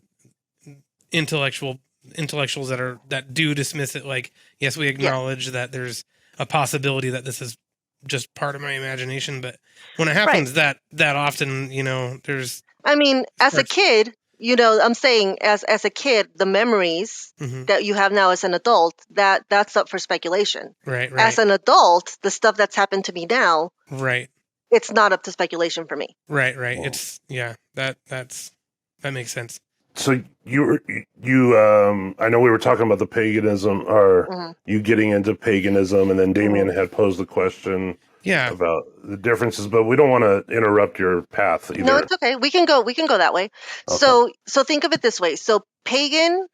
intellectuals that do dismiss it, like, yes, we acknowledge that there's a possibility that this is just part of my imagination, but when it happens that often, there's... I mean, as a kid, I'm saying as a kid, the memories Hmm. that you have now as an adult, that's up for speculation. Right, As right, an adult, the stuff that's happened to me now, right, it's not up to speculation for me. right, right. Oh. It's that makes sense. So I know we were talking about the paganism, or Hmm. you getting into paganism, and then Damien Hmm. had posed the question Yeah. about the differences, but we don't want to interrupt your path No, either. it's okay. We can go that way. Okay. So think of it this way. So pagan,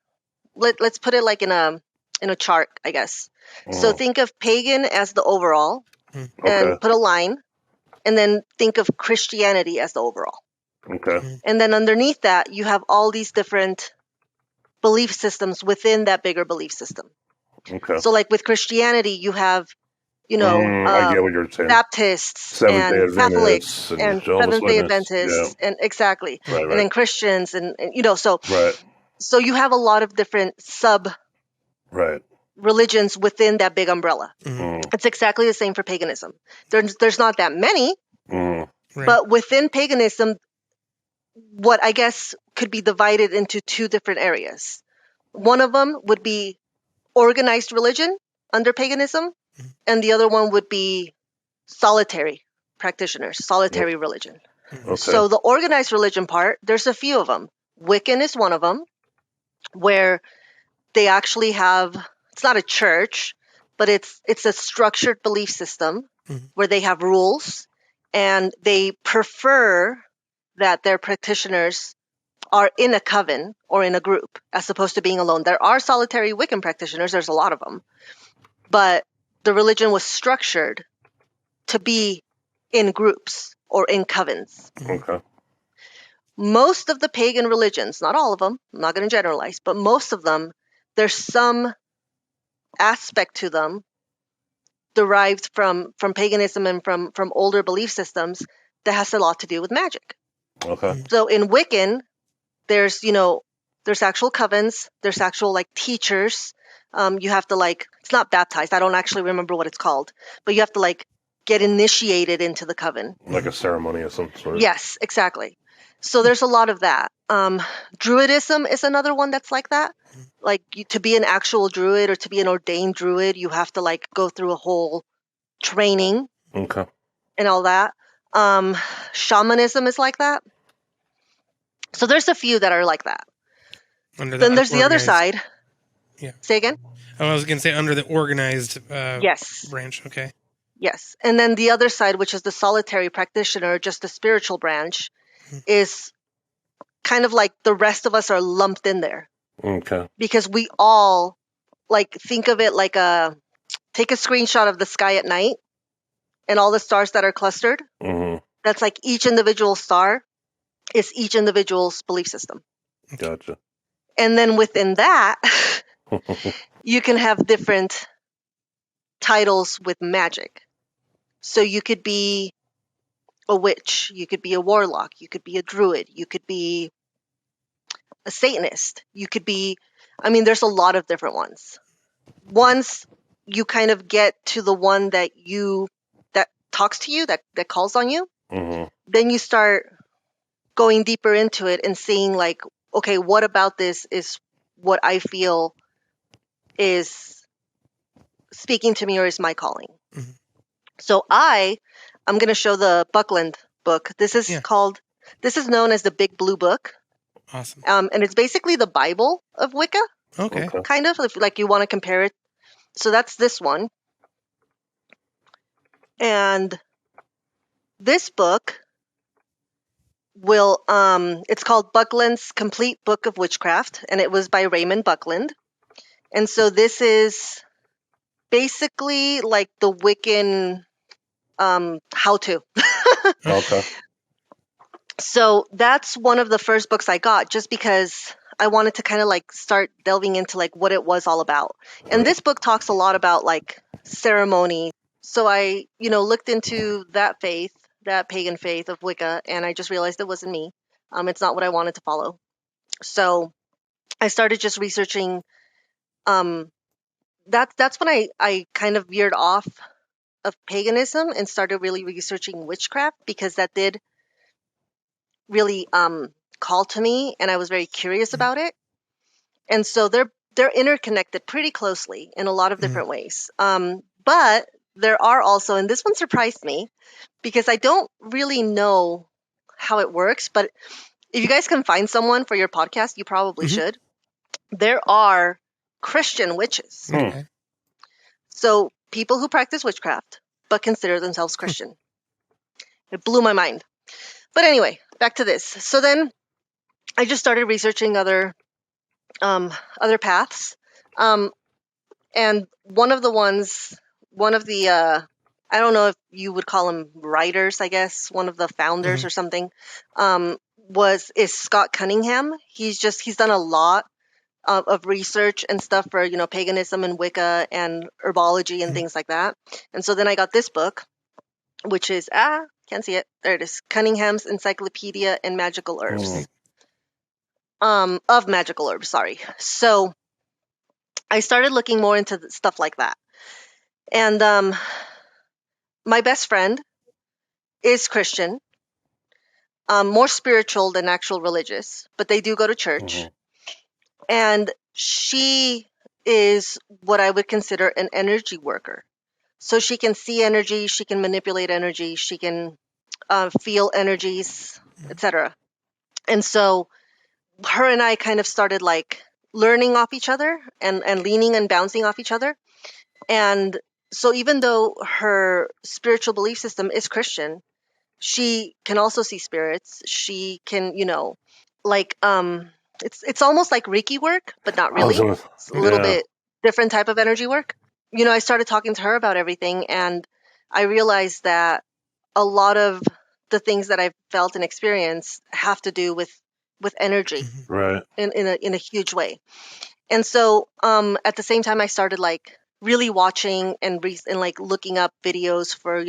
let's put it like in a chart, I guess. So Oh, think of pagan as the overall okay. and put a line, and then think of Christianity as the overall. Okay. Mm-hmm. And then underneath that, you have all these different belief systems within that bigger belief system. Okay. So like with Christianity, you have, I get what you're saying. Baptists Seventh Day and Catholics Adventists and and Jehovah's Seventh Day Witness. Yeah. Adventists and exactly, Right. and Right. then Christians and Right. so you have a lot of different sub Right. religions within that big umbrella. Hmm. Mm, It's exactly the same for paganism. There's not that many, mm, Right. but within paganism, what I guess could be divided into two different areas. One of them would be organized religion under paganism, Mhm. and the other one would be solitary practitioners, solitary religion. Hmm. okay. So the organized religion part, there's a few of them. Wiccan is one of them, where they actually have, it's not a church, but it's a structured belief system Mhm. where they have rules, and they prefer that their practitioners are in a coven or in a group as opposed to being alone. There are solitary Wiccan practitioners, there's a lot of them, but the religion was structured to be in groups or in covens. Hmm. Okay. Most of the pagan religions, not all of them, I'm not going to generalize, but most of them, there's some aspect to them derived from paganism and from older belief systems that has a lot to do with magic. Okay. So in Wiccan, there's there's actual covens, there's actual like teachers. You have to like, it's not baptized, I don't actually remember what it's called, but you have to like get initiated into the coven. Like a ceremony of some sort. Yes, exactly. So there's a lot of that. Druidism is another one that's like that. Like to be an actual druid or to be an ordained druid, you have to like go through a whole training Okay. and all that. Shamanism is like that. So there's a few that are like that. Under the Then there's the other unorganized. side. Yeah. Say again? Oh, I was gonna say under the organized Yes. branch. Okay. Yes. And then the other side, which is the solitary practitioner, just the spiritual branch, Mhm. is kind of like the rest of us are lumped in there Okay. because we all like think of it like take a screenshot of the sky at night and all the stars that are clustered. Mm-hmm. That's like each individual star is each individual's belief system. Gotcha. And then within that, you can have different titles with magic. So you could be a witch, you could be a warlock, you could be a druid, you could be a Satanist, you could be, I mean, there's a lot of different ones. Once you kind of get to the one that talks to you, that calls on you, Mm-hmm. then you start going deeper into it and seeing like, okay, what about this is what I feel is speaking to me or is my calling. Mhm. So I'm going to show the Buckland book. This Yeah. is known as the Big Blue Book. Awesome. And it's basically the Bible of Wicca, Okay. Okay. kind of, if like you want to compare it. So that's this one. And this book it's called Buckland's Complete Book of Witchcraft, and it was by Raymond Buckland. And so this is basically like the Wiccan how to. Okay. So that's one of the first books I got just because I wanted to kind of like start delving into like what it was all about. And this book talks a lot about like ceremony. So I, looked into that faith, that pagan faith of Wicca, and I just realized it wasn't me. It's not what I wanted to follow. So I started just researching. That's when I kind of veered off of paganism and started really researching witchcraft because that did really called to me, and I was very curious about it. And so they're interconnected pretty closely in a lot of different ways. But there are also, and this one surprised me because I don't really know how it works, but if you guys can find someone for your podcast, you probably should. There are Christian witches. Okay. So people who practice witchcraft but consider themselves Christian. It blew my mind. But anyway, back to this. So then I just started researching other paths. And one of the I don't know if you would call them writers, I guess, one of the founders or something, is Scott Cunningham. He's done a lot of research and stuff for, paganism and Wicca and herbology and things like that. And so then I got this book, which is, can't see it. There it is. Cunningham's Encyclopedia and Magical Herbs. Of magical herbs, sorry. So I started looking more into stuff like that. And my best friend is Christian, more spiritual than actual religious, but they do go to church. And she is what I would consider an energy worker. So she can see energy, she can manipulate energy, she can feel energies, etc. And so her and I kind of started like learning off each other and leaning and bouncing off each other. And so even though her spiritual belief system is Christian, she can also see spirits. She can, like it's almost like Reiki work, but not really. It's a little bit different type of energy work. I started talking to her about everything, and I realized that a lot of the things that I've felt and experienced have to do with energy, Right. in a huge way. And so at the same time, I started like really watching and like looking up videos for,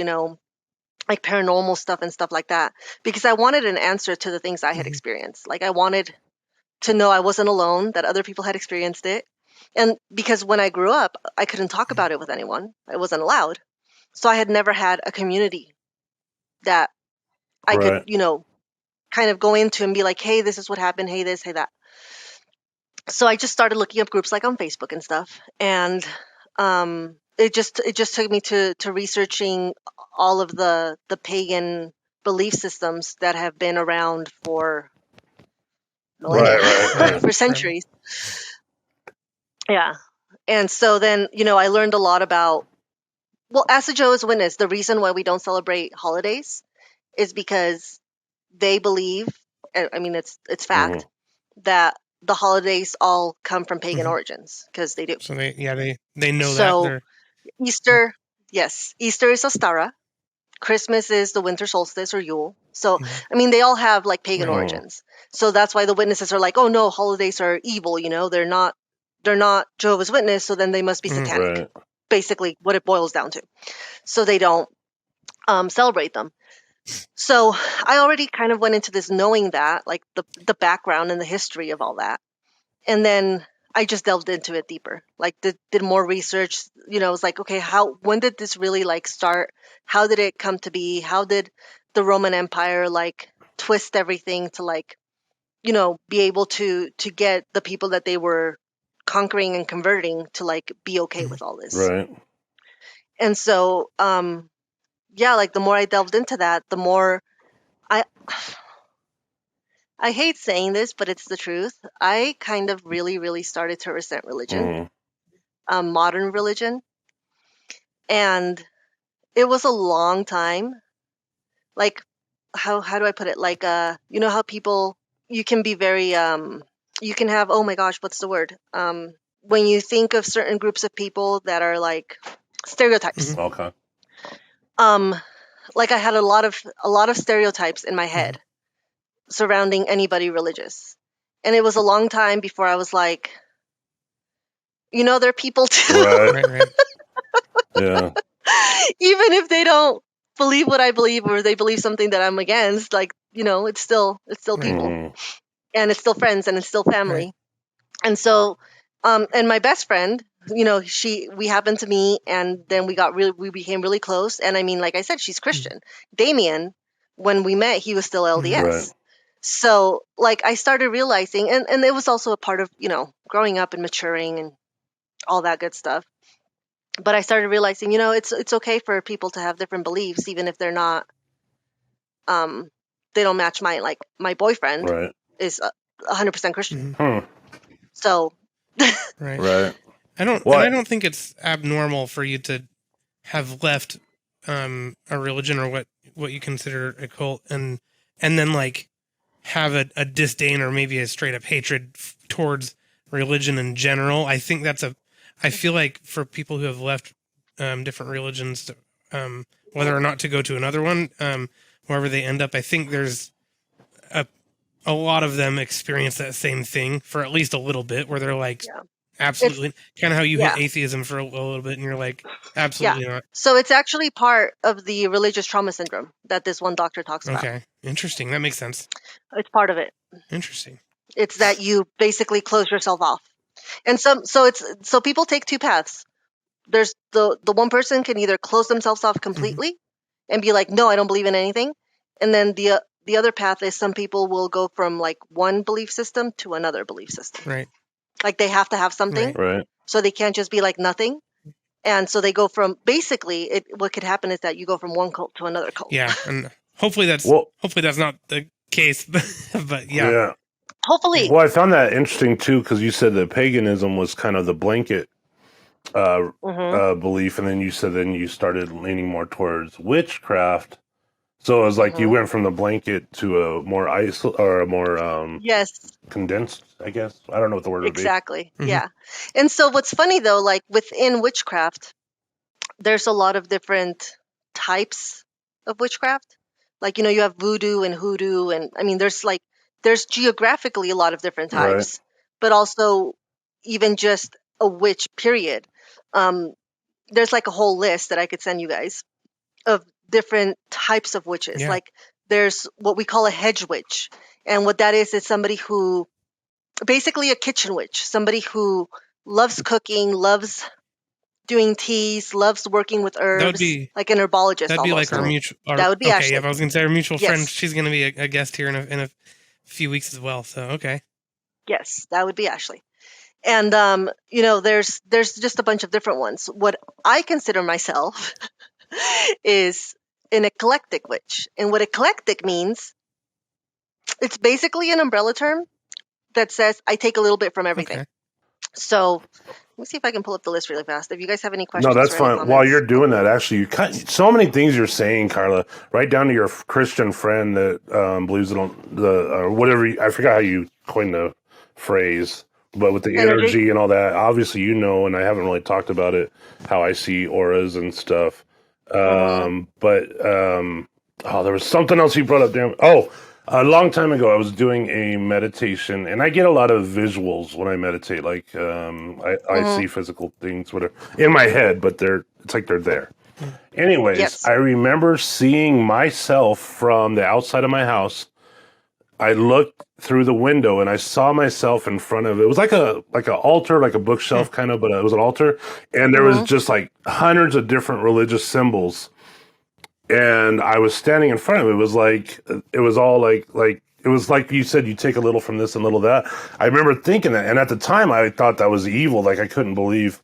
like paranormal stuff and stuff like that, because I wanted an answer to the things I had experienced. Like I wanted to know I wasn't alone, that other people had experienced it. And because when I grew up, I couldn't talk about it with anyone. I wasn't allowed. So I had never had a community that I could, kind of go into and be like, hey, this is what happened. Hey, this, hey, that. So I just started looking up groups like on Facebook and stuff. And it just took me to researching all of the pagan belief systems that have been around for millennia, Right. for centuries. Yeah. And so then, I learned a lot about, well, as a Jehovah's Witness, the reason why we don't celebrate holidays is because they believe, I mean, it's fact, that the holidays all come from pagan origins, because they do. So they know So that. Easter, yes, Easter is Ostara. Christmas is the winter solstice or Yule. So, I mean, they all have like pagan origins. So that's why the witnesses are like, oh no, holidays are evil. They're not Jehovah's Witness. So then they must be satanic. Right. Basically, what it boils down to. So they don't celebrate them. So I already kind of went into this knowing that, like the background and the history of all that, and then I just delved into it deeper. Like did more research. It was like, okay, when did this really like start? How did it come to be? How did the Roman Empire like twist everything to like, be able to get the people that they were conquering and converting to like be okay with all this. Right. And so, yeah, like the more I delved into that, the more I hate saying this, but it's the truth. I kind of really, really started to resent religion, modern religion. And it was a long time. Like, how do I put it? Like, how people, you can be very, you can have, oh my gosh, what's the word? When you think of certain groups of people that are like stereotypes. Okay. Like I had a lot of stereotypes in my head surrounding anybody religious. And it was a long time before I was like, they're people too. Right. Yeah. Even if they don't believe what I believe, or they believe something that I'm against, like, it's still people, and it's still friends, and it's still family. Right. And so, and my best friend, we happened to meet, and then we became really close. And I mean, like I said, she's Christian. Damien, when we met, he was still LDS. Right. So like I started realizing, and it was also a part of, growing up and maturing and all that good stuff. But I started realizing, it's okay for people to have different beliefs, even if they're not, um, they don't match mine. Like my boyfriend Right. is 100% Christian. Hmm. So, Right. Right. I What? don't think it's abnormal for you to have left a religion or what you consider a cult, and then like have a disdain or maybe a straight up hatred towards religion in general. I think I feel like for people who have left different religions, whether or not to go to another one, wherever they end up, I think there's a a lot of them experience that same thing for at least a little bit, where they're like, yeah, it's absolutely, kind of how you hit yeah, atheism for a little bit, and you're like, yeah. absolutely not. So it's actually part of the religious trauma syndrome that this one doctor talks about. Okay, interesting. That makes sense. It's part of it. Interesting. It's that you basically close yourself off. And so people take two paths. There's the one person can either close themselves off Hmm. completely and be like, no, I don't believe in anything. And then the other path is some people will go from like one belief system to another belief system. Right. Like they have to have something, Right. Right. so they can't just be like nothing. And so they go from basically what could happen is that you go from one cult to another cult. Yeah, and Well, hopefully that's not the case, but yeah. yeah. Hopefully. Well, I found that interesting too because you said that paganism was kind of the blanket Hmm. belief, and then you said then you started leaning more towards witchcraft. So it was like you Hmm. went from the blanket to a more or a more Yes, condensed, I guess. I don't know what the word would be. exactly. Hmm. Yeah. And so what's funny though, like within witchcraft, there's a lot of different types of witchcraft. Like, you have voodoo and hoodoo, and I mean, there's geographically a lot of different Right. types, but also even just a witch, period. Um, there's like a whole list that I could send you guys of different types of witches. Yeah. Like, there's what we call a hedge witch. And what that is somebody who, basically a kitchen witch, somebody who loves cooking, loves doing teas, loves working with That would herbs, be like an herbologist like almost. our Hmm. mutual. That would be Okay, yeah, Ashley. I was gonna say our mutual friend. Yes, She's gonna be a guest here in a few weeks as well. So okay. yes, that would be Ashley. And there's just a bunch of different ones. What I consider myself is an eclectic witch. And what eclectic means, it's basically an umbrella term that says I take a little bit from everything. Okay. So let me see if I can pull up the list really fast. If you guys have any No, questions that's or any fine. While comments, you're doing that, actually, you cut so many things you're saying, Karla, right down to your Christian friend that believes it on or whatever. I forgot how you coined the phrase, but with the energy. energy and all that, obviously, and I haven't really talked about it, how I see auras and stuff. Hmm. Oh, there was something else you brought up. Damn. Oh, a long time ago, I was doing a meditation, and I get a lot of visuals when I meditate. Like, I Hmm. see physical things, whatever, in my head, but it's like they're there. Mm. Anyways, Yes. I remember seeing myself from the outside of my house. I looked through the window and I saw myself in front of it. It was like a altar, like a Hmm. bookshelf kind of, but it was an altar, and there was Hmm. just like hundreds of different religious symbols, and I was standing in front of it. It was all like it was like you said, you take a little from this and a little of that. I remember thinking that, and at the time I thought that was evil. Like I couldn't believe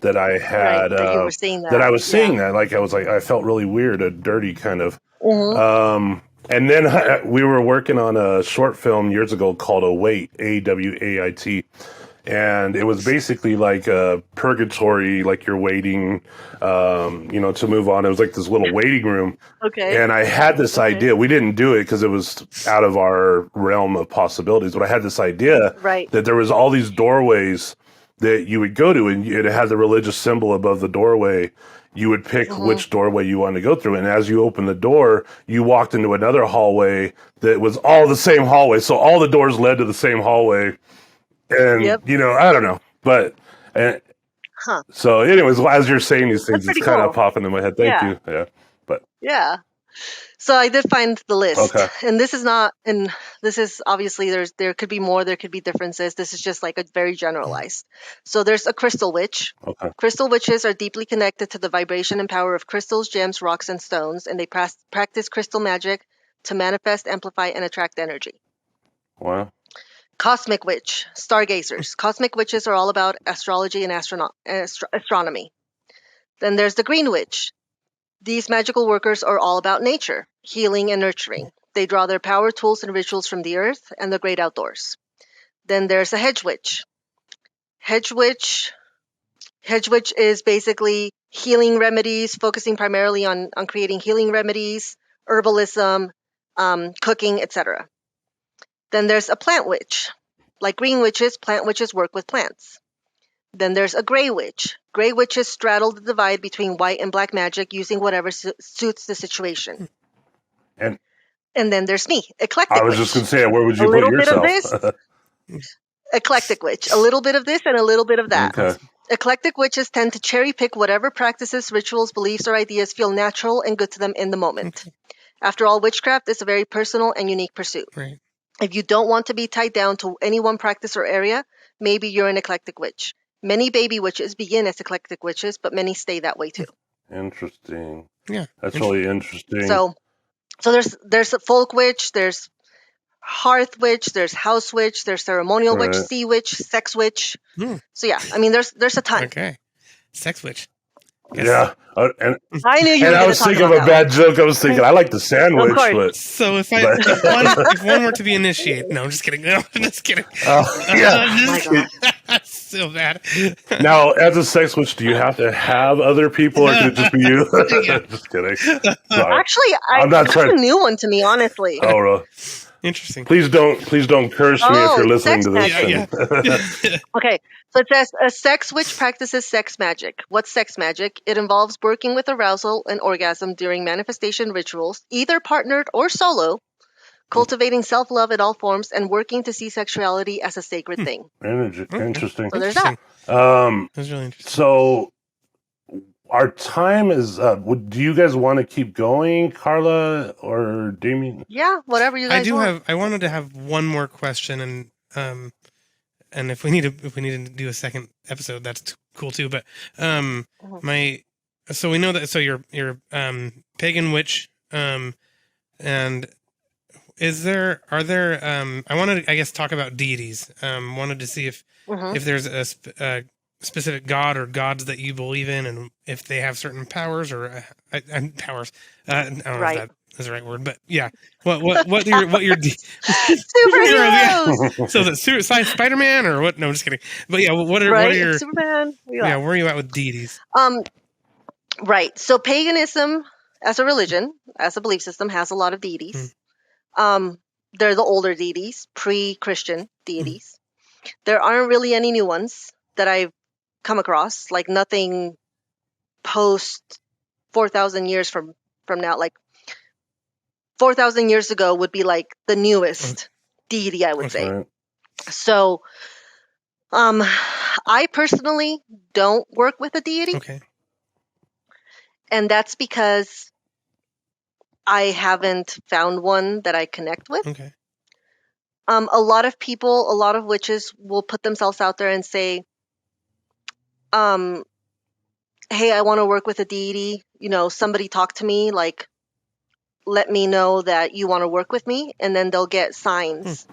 that I Right. had That you were seeing that I that. was Yeah. seeing that. Like I was like I felt really weird, and dirty kind of. Hmm. And then we were working on a short film years ago called Await, Await, and it was basically like a purgatory, like you're waiting, to move on. It was like this little waiting room, Okay. and I had this Okay. idea. We didn't do it because it was out of our realm of possibilities, but I had this idea Right. that there was all these doorways that you would go to, and it had the religious symbol above the doorway. You would pick Hmm. which doorway you wanted to go through, and as you opened the door, you walked into another hallway that was all the same hallway. So all the doors led to the same hallway, and Yep. I don't know, but and Huh. so anyways, as you're saying these That's things, it's pretty kind of cool. popping in my head. Thank Yeah. you. Yeah, but Yeah. So I did find the list, okay, and this is obviously there could be more, there could be differences. This is just like a very generalized. So there's a crystal witch. okay, Crystal witches are deeply connected to the vibration and power of crystals, gems, rocks, and stones, and they practice crystal magic to manifest, amplify, and attract energy. Wow. Cosmic witch, stargazers. Cosmic witches are all about astrology and astronomy. Then there's the green witch. These magical workers are all about nature, healing and nurturing. They draw their power tools and rituals from the earth and the great outdoors. Then there's a hedge witch. Hedge witch is basically healing remedies, focusing primarily on creating healing remedies, herbalism, cooking, etc. Then there's a plant witch. Like green witches, plant witches work with plants. Then there's a gray witch. Gray witches straddle the divide between white and black magic using whatever suits the situation. And And then there's me, I eclectic was witch. just going to say, where would A you put little bit of yourself? this, eclectic witch. A little bit of this and a little bit of that. Okay. Eclectic witches tend to cherry pick whatever practices, rituals, beliefs, or ideas feel natural and good to them in the moment. Okay. After all, witchcraft is a very personal and unique pursuit. Right. If you don't want to be tied down to any one practice or area, maybe you're an eclectic witch. Many baby witches begin as eclectic witches, but many stay that way too. Interesting. Yeah. That's really interesting. So there's a folk witch, there's hearth witch, there's house witch, there's ceremonial witch, Right. sea witch, sex witch. Hmm. So yeah, I mean there's a ton. Okay. Sex witch. Guess- Yeah. And I knew you were I going to was talk thinking about of a that. bad joke. I was thinking, I like the sandwich, course. but So if But- if one were to be initiated, no, I'm just kidding. No, I'm just kidding. yeah. I'm My just- God. so bad. Now, as a sex witch, do you have to have other people, or can it just be you? Yeah. Just kidding. Sorry. Actually, I'm not that's trying- a new one to me, honestly. Oh, really? Interesting. Please don't curse me if Oh, you're listening sex to this. magic. and- Okay, so it says a sex witch practices sex magic. What's sex magic? It involves working with arousal and orgasm during manifestation rituals, either partnered or solo, cultivating self-love in all forms, and working to see sexuality as a sacred thing. Interesting. So there's that. That was really interesting. So our time is up. Do you guys want to keep going, Karla or Damien? Yeah, whatever you guys want. I wanted to have one more question, and if we need to do a second episode, that's cool too. But so we know that. So you're pagan witch, and are there I wanted to, I guess, talk about deities. Wanted to see if there's a specific god or gods that you believe in, and if they have certain powers or powers. I don't know Right. if that is the right word, but yeah. What your Superheroes! so is it Spider-Man or what? No, I'm just kidding. But yeah, what are Right? your Superman. where are you at with deities? Right. So paganism as a religion, as a belief system, has a lot of deities. They're the older deities, pre-Christian deities. There aren't really any new ones that I've come across, like nothing post 4,000 years from now. Like 4,000 years ago would be like the newest deity, I would say. Right. So I personally don't work with a deity. Okay. And that's because I haven't found one that I connect with. Okay. A lot of people, a lot of witches will put themselves out there and say, hey, I want to work with a deity. You know, somebody talk to me, like, let me know that you want to work with me. And then they'll get signs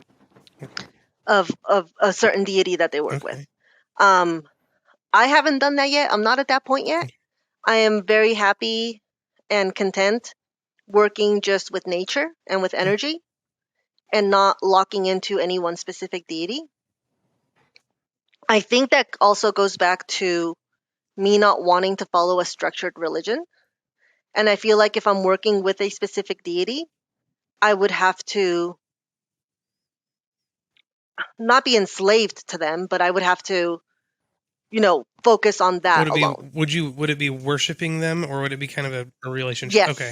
of a certain deity that they work with. I haven't done that yet. I'm not at that point yet. I am very happy and content working just with nature and with energy and not locking into any one specific deity. I think that also goes back to me not wanting to follow a structured religion. And I feel like if I'm working with a specific deity, I would have to not be enslaved to them, but I would have to, focus on that alone. Would it be worshiping them, or would it be kind of a relationship? Yes. Okay.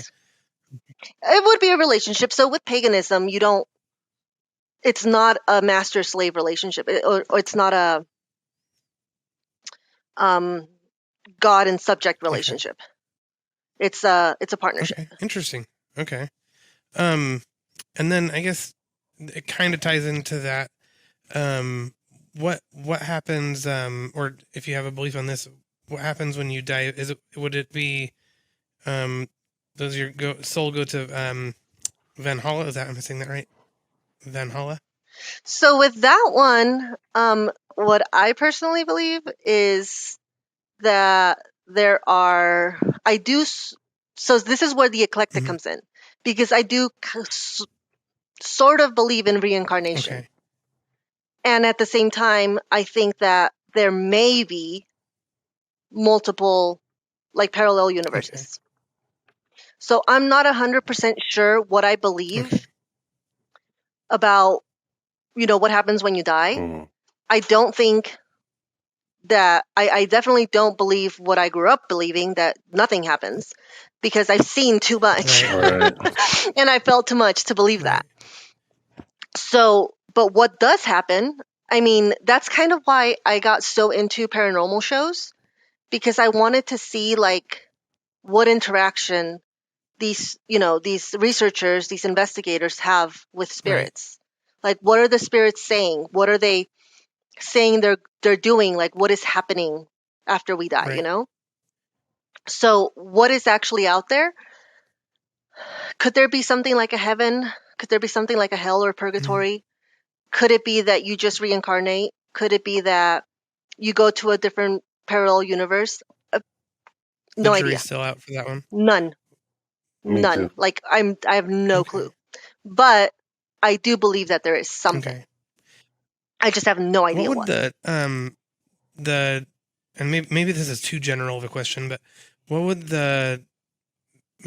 It would be a relationship. So with paganism, it's not a master-slave relationship, or it's not a God and subject relationship. It's a partnership. Okay. Interesting. Okay. And then I guess it kind of ties into that. What happens? Or if you have a belief on this, what happens when you die? Would it be, does your soul go to Valhalla? Is that, am I saying that right? Valhalla? So with that one, what I personally believe is that there are, I do, so this is where the eclectic Mhm. comes in, because I do sort of believe in reincarnation. Okay. And at the same time, I think that there may be multiple, like, parallel Okay. universes. So I'm not 100% sure what I believe Okay. about, what happens when you die. Mhm. I don't think that I definitely don't believe what I grew up believing, that nothing happens, because I've seen too much Right. All right. and I felt too much to believe that. Right. So, but what does happen, I mean, that's kind of why I got so into paranormal shows, because I wanted to see, like, what interaction these researchers, these investigators have with Right. spirits. Like, what are the spirits saying? What are they saying they're doing? Like, what is happening after we die, Right. So what is actually out there? Could there be something like a heaven? Could there be something like a hell or Mhm. purgatory? Could it be that you just reincarnate? Could it be that you go to a different parallel universe? The No idea. jury's still out for that one. None. Me None. too. Like, I have no Okay. clue. But I do believe that there is something. Okay. I just have no What idea would what. the and maybe this is too general of a question, but what would the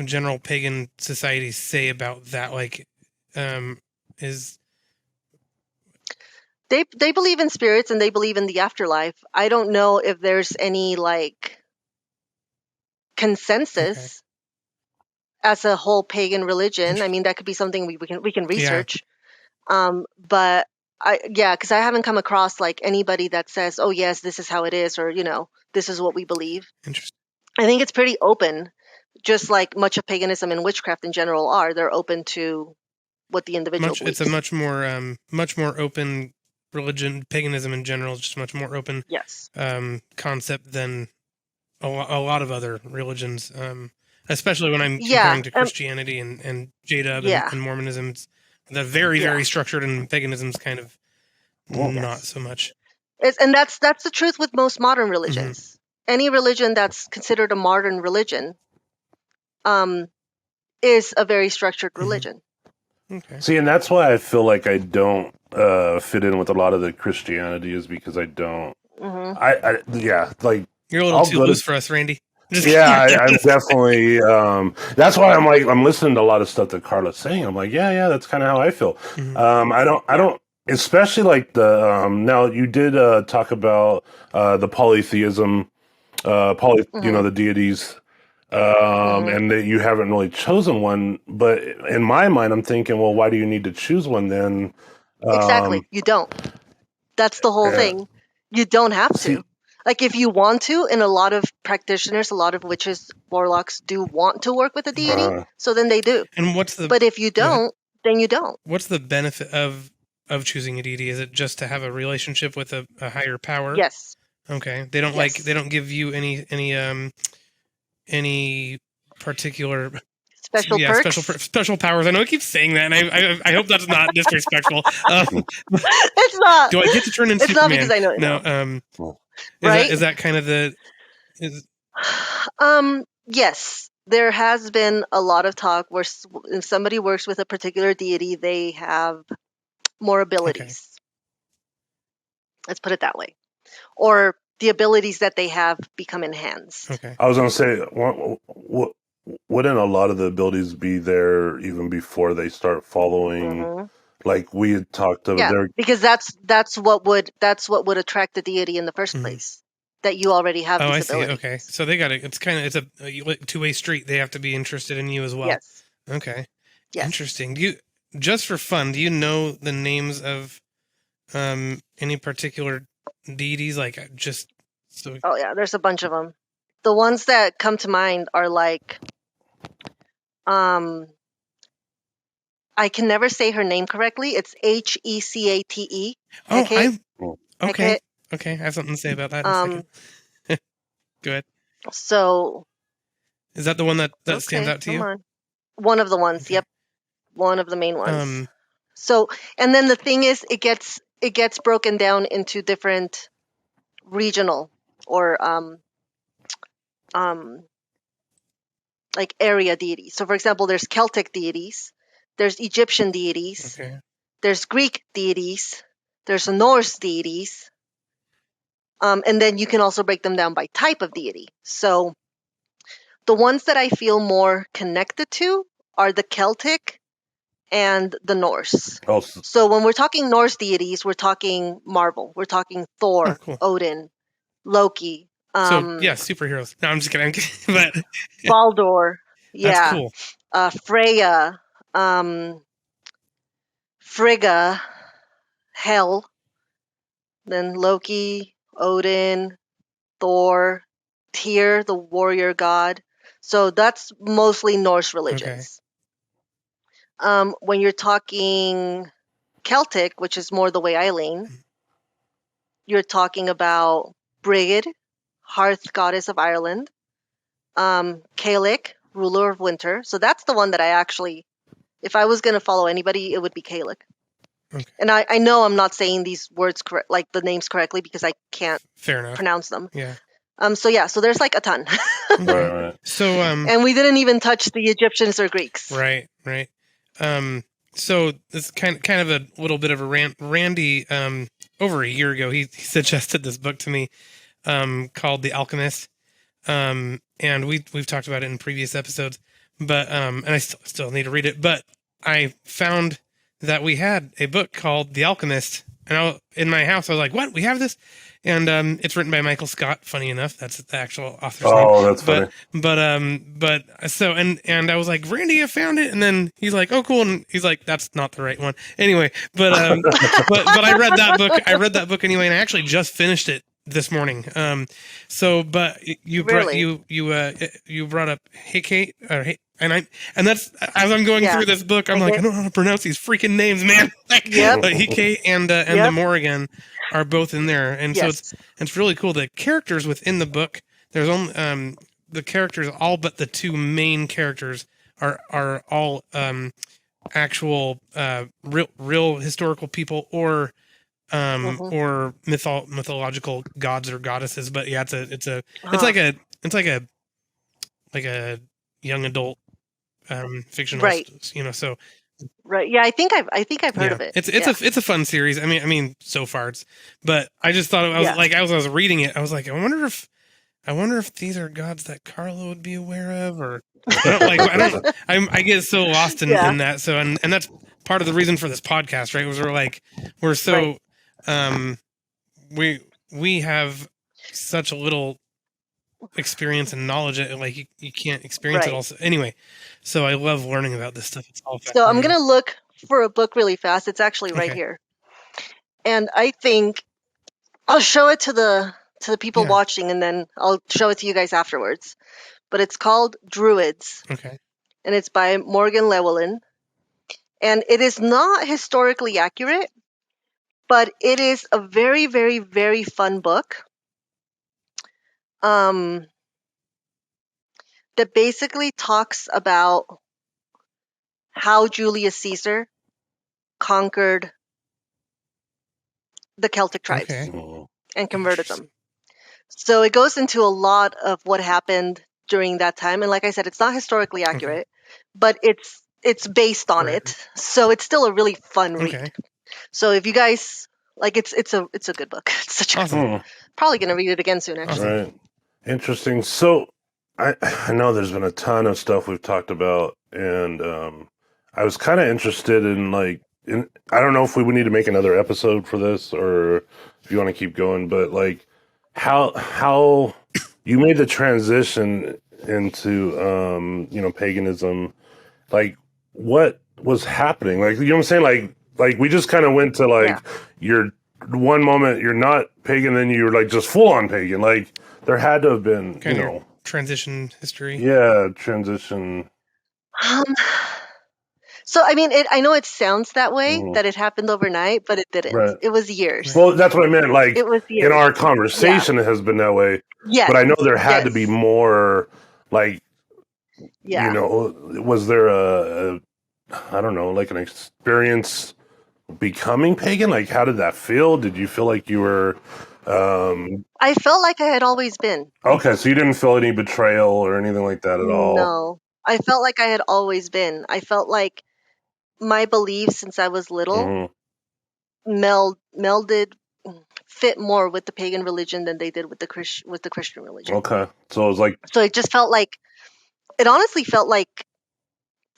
general pagan society say about that? Like, is They believe in spirits and they believe in the afterlife. I don't know if there's any, like, okay. consensus as a whole pagan religion. I mean, that could be something we can Yeah. research. But because I haven't come across, like, anybody that says, "Oh yes, this is how it is," or this is what we believe. Interesting. I think it's pretty open, just like much of paganism and witchcraft in general are. They're open to what the individual It's a believes. much more open religion. Paganism in general is just much more open Yes. concept than a lot of other religions. Especially when I'm Yeah. comparing to Christianity and J-Dub Yeah. and Mormonism. It's the very, Yeah. very structured, and paganism's kind of not Yes. so much. And that's the truth with most modern Hmm. religions. Any religion that's considered a modern religion um, is a very structured Hmm. religion. Okay. See, and that's why I feel like I don't fit in with a lot of the Christianity is because I don't. Hmm. Yeah, like You're a little I'll too go to. loose for us, Randy. Just Yeah, kidding. I'm definitely. That's why I'm listening to a lot of stuff that Karla's saying. I'm like, yeah, that's kind of how I feel. Mhm. I don't, especially like the. Now you did talk about the polytheism, Hmm. the deities, Hmm. and that you haven't really chosen one. But in my mind, I'm thinking, well, why do you need to choose one then? Exactly. Um, You don't. That's the whole uh, thing. You don't have see, to. Like, if you want to, and a lot of practitioners, a lot of witches, warlocks do want to work with a deity, uh, so then they do. And But if you go ahead. don't, then you don't. What's the benefit of choosing a deity? Is it just to have a relationship with a higher power? Yes. Okay. They Yes. don't give you any particular Special perks. special powers. I know I keep saying that, and I hope that's not disrespectful. It's not. Do I get to turn into It's not because Superman? I know. No. Right? Is that kind of the is Yes, there has been a lot of talk where if somebody works with a particular deity, they have more okay? abilities. Let's put it that way. Or the abilities that they have become enhanced. Okay. I was gonna say, wouldn't a lot of the abilities be there even before they start following? Hmm. Like we had talked about Yeah, there. because that's what would attract the deity in the first Mhm. place. That you already have Oh, these I see. Okay, abilities. so they got it. It's a two-way street. They have to be interested in you as well. Yes. Okay, Yes. interesting. Do you just for fun? Do you know the names of any particular deities? Like just so Oh yeah, there's a bunch of them. The ones that come to mind are like um I can never say her name correctly. It's Hecate. oh Hecate. I okay Hecate. okay. I have something to say about that in a second. Um. Go ahead. So Is that the one that stands okay, out to come you? on. One of the ones. Okay. Yep. One of the main ones. Um, So, and then the thing is, it gets broken down into different regional or um, like area deities. So, for example, there's Celtic deities, there's Egyptian deities, Okay. there's Greek deities, there's Norse deities, and then you can also break them down by type of deity. So, the ones that I feel more connected to are the Celtic and the Norse. Oh, So when we're talking Norse deities, we're talking Marvel. We're talking Oh, Thor, cool. Odin, Loki, So yeah, superheroes. No, I'm just kidding. But Baldur, that's yeah, cool. Freya, Frigga, Hel, then Loki, Odin, Thor, Tyr, the warrior god. So that's mostly Norse Okay. religions. When you're talking Celtic, which is more the way I lean, you're talking about Brigid, hearth goddess of Ireland, Cailleach, ruler of winter. So that's the one that I actually, if I was going to follow anybody, it would be Cailleach. Okay. And I know I'm not saying these words correct, like the names correctly, because I can't Fair enough. pronounce them. Yeah. So there's like a ton. right. So And we didn't even touch the Egyptians or Greeks. right. So this kind of a little bit of a rant. Randy, over a year ago, he suggested this book to me, called The Alchemist. And we've talked about it in previous episodes, but and I still need to read it. But I found that we had a book called The Alchemist, and in my house I was like, "What? We have this?" And it's written by Michael Scott. Funny enough, that's the actual author's name. Oh, that's funny. But so and I was like, "Randy, I found it," and then he's like, "Oh, cool," and he's like, "That's not the right one." Anyway, but but I read that book. I read that book anyway, and I actually just finished it this morning. But you brought Really? you brought up Hey Kate or Hey, and that's as I'm going Yeah. through this book, I'm like, I don't know how to pronounce these freaking names, man. Like, Yep. but Hey Kate and the Yep. Morrigan are both in there, and so Yes. it's really cool. The characters within the book, there's only the characters, all but the two main characters are all actual real historical people or Mhm. or mythological gods or goddesses. But yeah, it's Uh-huh. like a young adult fictional, Right. so Right. Yeah, I think I've heard yeah, of it. it's a fun series. I mean so far but I just thought I was Yeah. like, as I was reading it, I was like, I wonder if these are gods that Karla would be aware of, or I get so lost in Yeah. that. So and that's part of the reason for this podcast, right? Was we're so we have such a little experience and knowledge, like you can't experience it Right. all. Anyway, so I love learning about this stuff. It's all So I'm fascinating. gonna look for a book really fast. It's actually right Okay. here, and I think I'll show it to the people Yeah. watching, and then I'll show it to you guys afterwards. But it's called Druids, Okay. and it's by Morgan Llewellyn, and it is not historically accurate, but it is a very, very, very fun book. That basically talks about how Julius Caesar conquered the Celtic tribes Okay. and converted them. So it goes into a lot of what happened during that time, and like I said, it's not historically accurate, but it's based on Right. it, so it's still a really fun read. Okay. So if you guys like, it's a good book. It's such a Awesome. probably gonna read it again soon, actually. Right. Interesting. So I know there's been a ton of stuff we've talked about, and I was kind of interested in I don't know if we would need to make another episode for this or if you want to keep going, but like how you made the transition into paganism, like what was happening? Like, you know what I'm saying? Like we just kind of went to Yeah. you're one moment you're not pagan, then you're like just full on pagan. Like there had to have been, Kind of transition history. yeah, transition. So I mean, I know it sounds that way, Mhm. that it happened overnight, but it didn't. Right. It was years. Well, that's what I meant. Like It was years. in our conversation, it has been that way. Yes. But I know there had to Yes. be more. Like, Yeah. was there a I don't know, like an experience becoming pagan? Like, how did that feel? Did you feel like you were I felt like I had always been. okay? So you didn't feel any betrayal or anything like that at all? No, I felt like I had always been. I felt like my beliefs since I was little Hmm. melded fit more with the pagan religion than they did with the Christian religion. Okay, so it was like So it just felt like it honestly felt like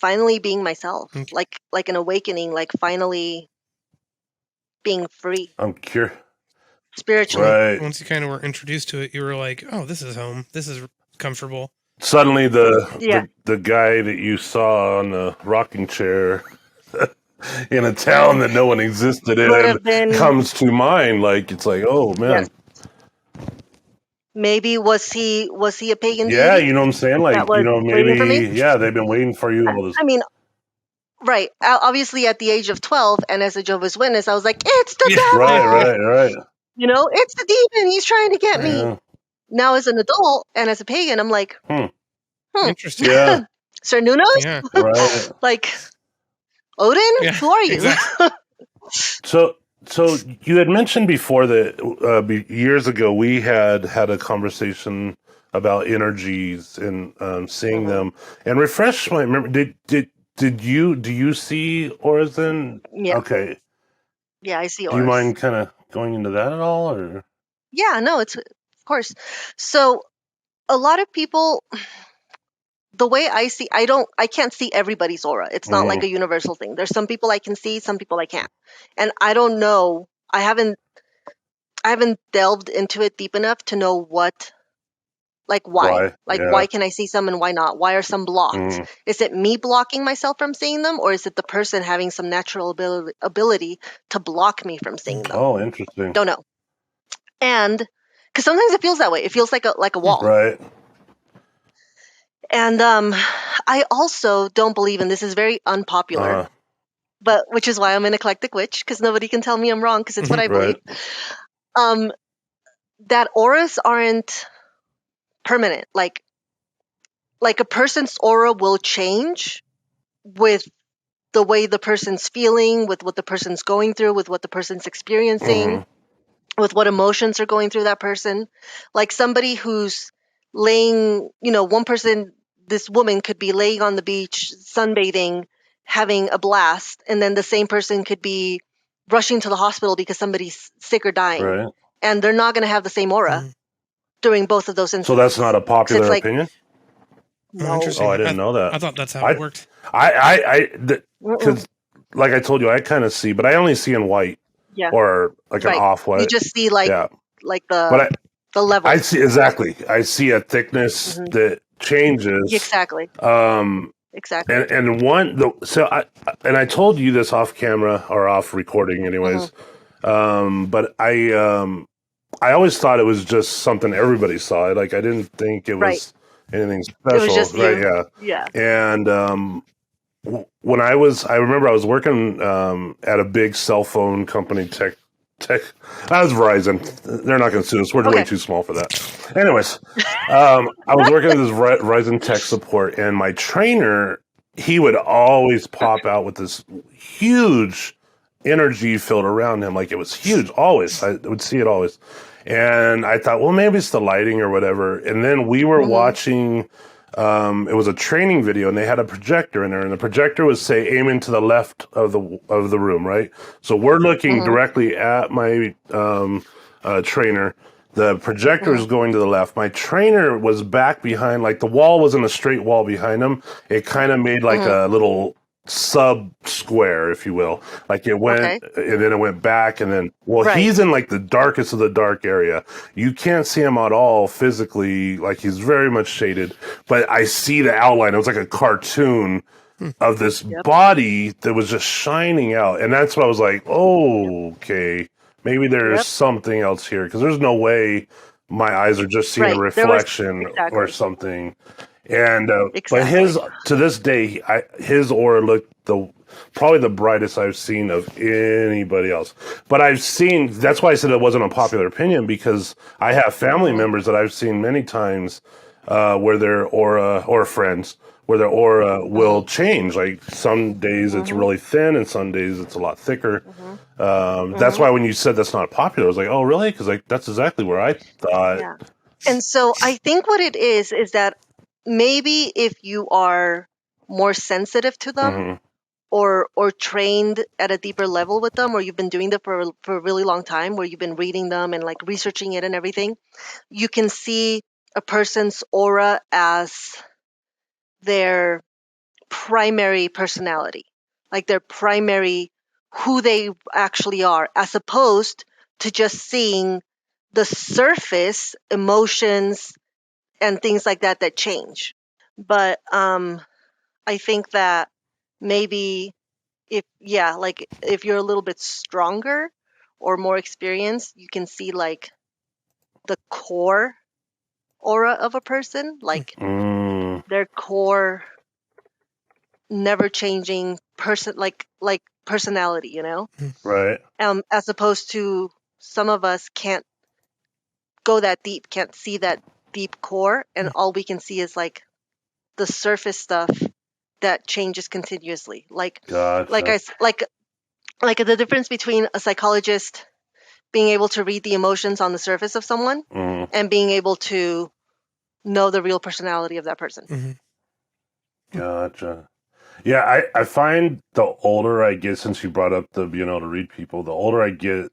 finally being myself, Okay. like an awakening, like finally being free I'm curious, spiritually. right? Once you kind of were introduced to it, you were like, "Oh, this is home. This is comfortable." Suddenly, Yeah, the guy that you saw on the rocking chair in a town that no one existed could in have been. comes to mind. Like it's like, oh man, Yes, maybe was he a pagan yeah, deity you know what I'm saying? that Like, was waiting for me? maybe yeah, they've been waiting for you all this. I mean, right. Obviously, at the age of 12, and as a Jehovah's Witness, I was like, it's the Yeah. Right, devil. Yeah. right, right. It's the demon. He's trying to get Right. me. Yeah. Now, as an adult and as a pagan, I'm like, Hmm. Interesting. Yeah. Sir Nunos? Yeah. Right. Like, Odin? Yeah. Who are you? Exactly. So, you had mentioned before that years ago we had a conversation about energies and seeing Hmm. them. And refresh my memory. Did you do you see auras then? Yeah. Okay. Yeah, I see Do you auras. mind kind of going into that at all, or? Yeah, no, it's of course. So, a lot of people, the way I can't see everybody's aura. It's not like Mhm. a universal thing. There's some people I can see, some people I can't. And I don't know. I haven't delved into it deep enough to know why. Why? Like, Yeah. why can I see some and why not? Why are some blocked? Mhm. Is it me blocking myself from seeing them, or is it the person having some natural ability to block me from seeing them? Oh, interesting. Don't know. And because sometimes it feels that way. It feels like a wall. Right. And I also don't believe, and this is very unpopular, Uh. but which is why I'm an eclectic witch, because nobody can tell me I'm wrong, because it's what I Right. believe. Um, that auras aren't permanent. Like a person's aura will change with the way the person's feeling, with what the person's going through, with what the person's experiencing, Mhm. with what emotions are going through that person. Like somebody who's laying, one person, this woman could be laying on the beach, sunbathing, having a blast, and then the same person could be rushing to the hospital because somebody's sick or dying. Right. And they're not going to have the same aura Mm. during both of those So that's not instances. a Because it's popular like, opinion. Oh, no. Oh, interesting. I didn't know I that. thought that's how it Yep. worked. I Mm-mm. because like I told you, I kind of see, but I only see in white Yeah, or like an right. off You white. just see like Yeah, like but the the I levels. see exactly. I see a thickness Hmm. that changes. Exactly. Um, Exactly. and and I told you this off camera or off recording, Hmm. anyways. But I always thought it was just something everybody saw. Like I didn't think it Right. was anything It was special, just right? you. Yeah, Yeah. and when I remember I was working at a big cell phone company, tech. That was Verizon. They're not going to sue us. We're way Okay. too small for that. Anyways, I was working at this Verizon tech support, and my trainer, he would always pop out with this huge energy field around him, like it was huge. Always, I would see it always, and I thought, well, maybe it's the lighting or whatever. And then we were Hmm. watching. It was a training video, and they had a projector in there, and the projector was say aiming to the left of the room, right? So we're looking Hmm. directly at my trainer. The projector Hmm. is going to the left. My trainer was back behind, like the wall wasn't a straight wall behind him. It kind of made like Hmm. a little sub square, if you will. Like it went, Okay. and then it went back, and then, well, Right. he's in like the darkest of the dark area. You can't see him at all physically, like he's very much shaded, but I see the outline. It was like a cartoon Hmm. of this Yep. body that was just shining out. And that's why I was like, Yep. oh, okay, maybe there's Yep. something else here, because there's no way my eyes are just seeing a Right. There was reflection or exactly. something. And but Exactly. to this day, his aura looked probably the brightest I've seen of anybody else. But I've seen, that's why I said it wasn't a popular opinion, because I have family Hmm. members that I've seen many times where their aura, or friends, where the aura will change. Like some days it's Mm-hmm. really thin, and some days it's a lot thicker. Mm-hmm. That's Mm-hmm. why when you said that's not popular, I was like, oh, really? Because like that's exactly where I thought. Yeah. And so I think what it is that maybe if you are more sensitive to them Hmm. or trained at a deeper level with them, or you've been doing that for a really long time, where you've been reading them and like researching it and everything, you can see a person's aura as their primary personality, like their primary who they actually are, as opposed to just seeing the surface emotions and things like that that change. But I think that maybe like if you're a little bit stronger or more experienced, you can see like the core aura of a person, like Mm, their core never changing person, like personality, right. as opposed to some of us can't go that deep, can't see that deep core, and all we can see is like the surface stuff that changes continuously, like Gotcha. I s- like the difference between a psychologist being able to read the emotions on the surface of someone Mm, and being able to know the real personality of that person. Mm-hmm. gotcha. Yeah, I find the older I get, since you brought up the being able to read people, the older I get,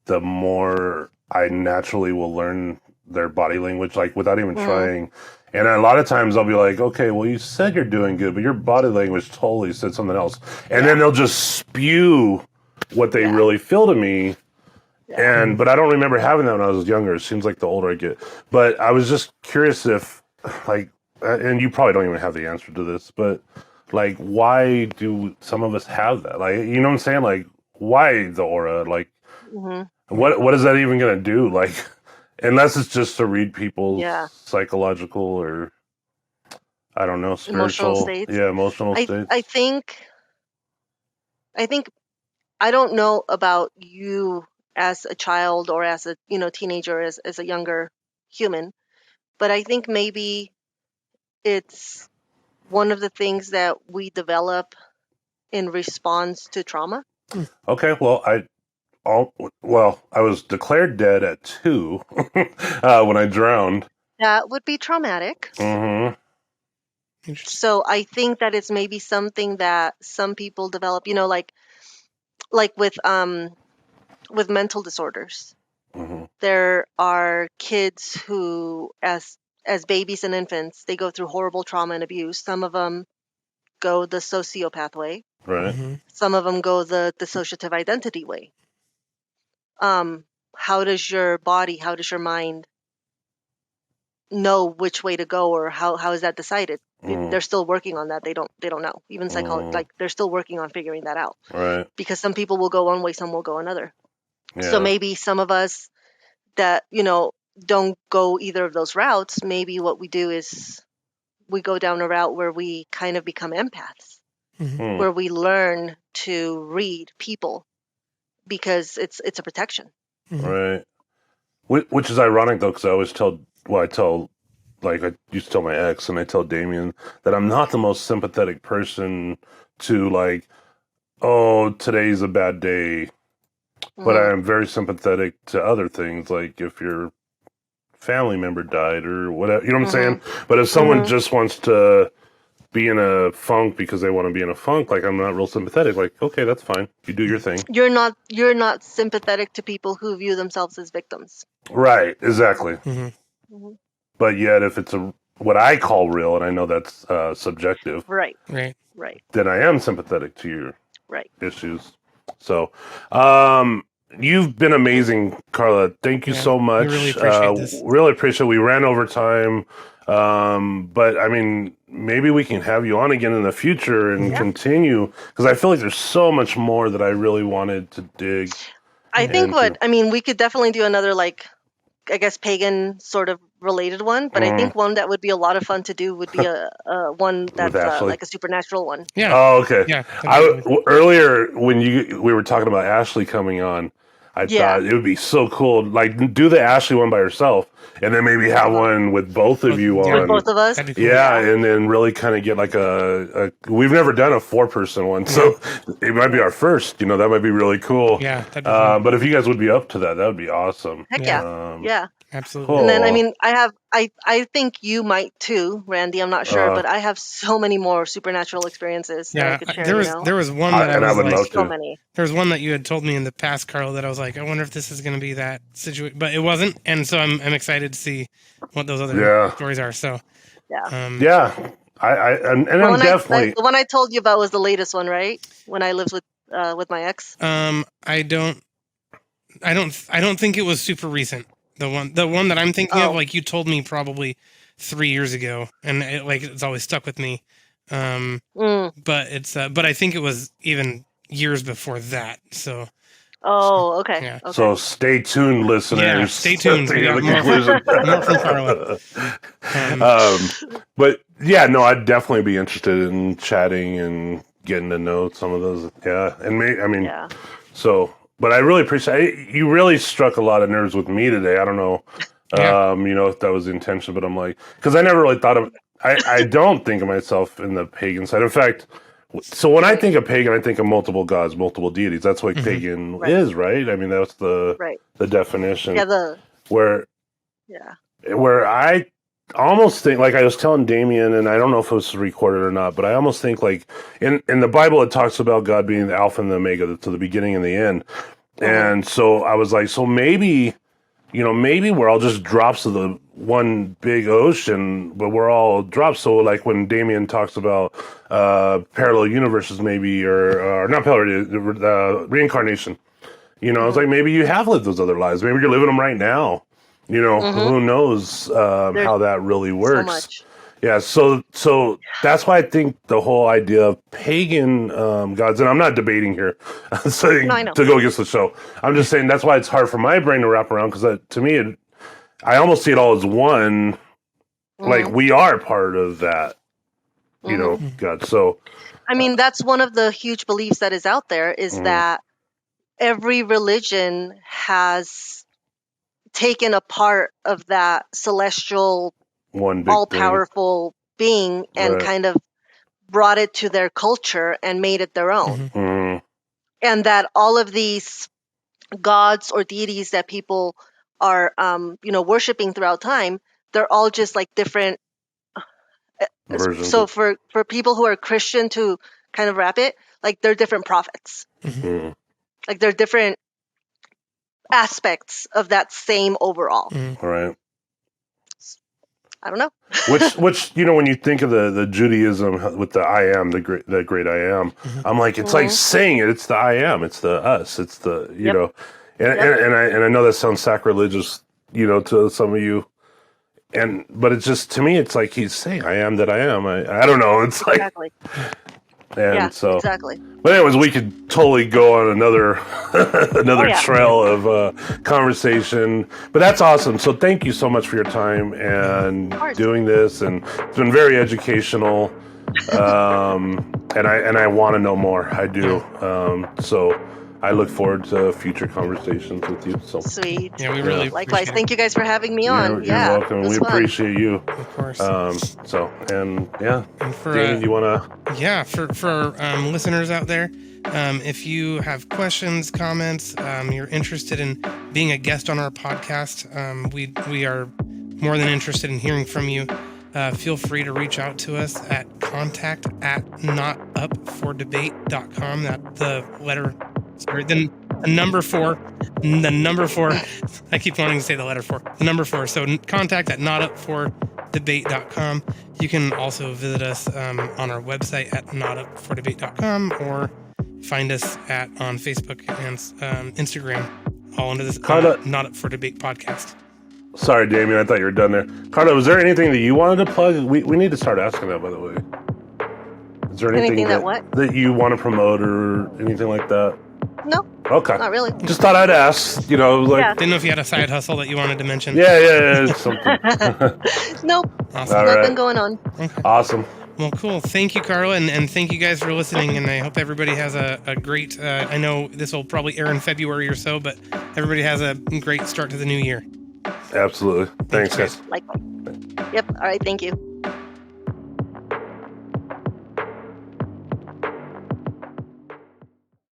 the more I naturally will learn their body language, like without even Mm, trying. And a lot of times I'll be like, okay, well, you said you're doing good, but your body language totally said something else. And then yeah, they'll just spew what they yeah, really feel to me. yeah. And, but I don't remember having that when I was younger. It seems like the older I get. But I was just curious if, like, and you probably don't even have the answer to this, but like, why do some of us have that? Like, you know what I'm saying? Like, why the aura? Like, Hmm. what is that even gonna do? Like, unless it's just to read people's Yeah, psychological or I don't know, emotional spiritual, states. yeah, emotional I I states. think I think I don't know about you as a child or as a teenager, as a younger human, but I think maybe it's one of the things that we develop in response to trauma. Okay, well, I was declared dead at 2 when I drowned. That would be traumatic. Hmm. Interesting. So I think that it's maybe something that some people develop, like with mental disorders. Hmm. There are kids who as babies and infants, they go through horrible trauma and abuse. Some of them go the sociopath way. Right. Mm-hmm. Some of them go the dissociative identity way. Um, how does your body, how does your mind know which way to go, or how is that decided? Mm, They're still working on that. They don't know. Even mm, like they're still working on figuring that out, right. because some people will go one way, some will go another. So Yeah. maybe some of us that don't go either of those routes, maybe what we do is we go down a route where we kind of become empaths, Mm-hmm. Mm, where we learn to read people because it's a protection. Mm-hmm. right. Which is ironic though, because I always tell, well, I tell, like I used to tell my ex, and I tell Damien that I'm not the most sympathetic person to like, oh, today's a bad day, but Hmm. I am very sympathetic to other things, like if your family member died or whatever, you know what I'm Hmm. saying? But if someone Hmm. just wants to be in a funk because they want to be in a funk, like I'm not real sympathetic. Like, okay, that's fine. You do your thing. You're not sympathetic to people who view themselves as victims. Right, exactly. Mm-hmm. Hmm. But yet, if it's a what I call real, and I know that's subjective, Right, Right. right, then I am sympathetic to your right. issues. So, um, you've been amazing, Karla. Thank you Yeah. so We really much. appreciate this. Really appreciate it. We ran over time. But I mean, maybe we can have you on again in the future and Mm-hmm. Yeah. continue, because I feel like there's so much more that I really wanted to dig I think into. we could definitely do another, like, I guess, pagan sort of related one, but I Mm, think one that would be a lot of fun to do would be a one with that's Ashley. like a supernatural one. Yeah. Oh, okay. Yeah. That'd be good. Earlier when we were talking about Ashley coming on, I Yeah. thought it would be so cool. Like, do the Ashley one by herself, and then maybe have one with both of you Yeah. on. With both of us. That'd be cool. Yeah, and then really kind of get like a we've never done a 4-person one, so it might be our first. You know, that might be really cool. Yeah, that'd be fun. But if you guys would be up to that, that would be awesome. Heck Yeah. yeah. Um, Yeah. Absolutely. cool. And then, I mean, I think you might too, Randy. I'm not sure, but I have so many more supernatural experiences that I Yeah, could share. there was one that and I I was would like, love so to. many. there was one that you had told me in the past, Carl, that I was like, I wonder if this is going to be that situation, but it wasn't, and so I'm excited to see what those other stories are. So Yeah. Yeah, and I'm definitely. The one I told you about was the latest one, right? When I lived with my ex. I don't think it was super recent. The one that I'm thinking of, like you told me probably 3 years ago, and it's always stuck with me. But I think it was even years before that. So. Oh, okay. Yeah. Okay. So stay tuned, listeners. Yeah, stay tuned. To We hear got the more from conclusion. But yeah, no, I'd definitely be interested in chatting and getting to know some of those. Yeah, and Yeah. so. But I really appreciate you. Really struck a lot of nerves with me today. I don't know, you know, if that was the intention, but I'm like, because I never really thought of. I don't think of myself in the pagan side. In fact, so when I think of pagan, I think of multiple gods, multiple deities. That's what pagan is, right? I mean, that's the definition. Yeah. Where I almost think, like I was telling Damien, and I don't know if it was recorded or not, but I almost think like in the Bible it talks about God being the Alpha and the Omega, to the beginning and the end. And so I was like, so maybe, you know, maybe we're all just drops of the one big ocean, but we're all drops. So like when Damien talks about parallel universes, maybe, or not parallel, reincarnation, you know, I was like, maybe you have lived those other lives. Maybe you're living them right now. You know, who knows how that really works. So much. Yeah, so that's why I think the whole idea of pagan gods, and I'm not debating here, saying to go against the show. I'm just saying that's why it's hard for my brain to wrap around, because to me, I almost see it all as one. Like we are part of that, you know, God. So, I mean, that's one of the huge beliefs that is out there, is that every religion has taken a part of that celestial, one big all-powerful being and kind of brought it to their culture and made it their own. And that all of these gods or deities that people are, you know, worshiping throughout time, they're all just like different versions. So for people who are Christian, to kind of wrap it, like they're different prophets. Like they're different aspects of that same overall. Right. I don't know. which you know, when you think of the Judaism with the I am, the great I am, I'm like, it's like saying it. It's the I am. It's the us. It's the you know, and I know that sounds sacrilegious, you know, to some of you, but it's just, to me, it's like he's saying I am that I am. I don't know. It's like And so, exactly. But anyways, we could totally go on another trail of conversation. But that's awesome. So thank you so much for your time and doing this, and it's been very educational. And I want to know more. I do. So I look forward to future conversations with you. So sweet. Yeah, we really likewise. Thank you guys for having me on. You're welcome. We appreciate you. Of course. And for Damien, you want to? Yeah, for listeners out there, if you have questions, comments, you're interested in being a guest on our podcast, we are more than interested in hearing from you. Feel free to reach out to us at contact@notupfordebate.com. That the letter. Sorry, then the number 4. I keep wanting to say the letter 4. The number 4. So contact@notupfordebate.com. You can also visit us on our website at notupfordebate.com, or find us on Facebook and Instagram, all under this Not Up for Debate podcast. Sorry, Damien, I thought you were done there. Karla, was there anything that you wanted to plug? We need to start asking that, by the way. Is there anything that you want to promote or anything like that? No. Okay. Not really. Just thought I'd ask. You know, like didn't know if you had a side hustle that you wanted to mention. Yeah, something. Nope. Awesome. Nothing going on. Okay. Awesome. Well, cool. Thank you, Karla, and thank you guys for listening. And I hope everybody has a great. I know this will probably air in February or so, but everybody has a great start to the new year. Absolutely. Thanks, guys. Likewise. Yep. All right. Thank you.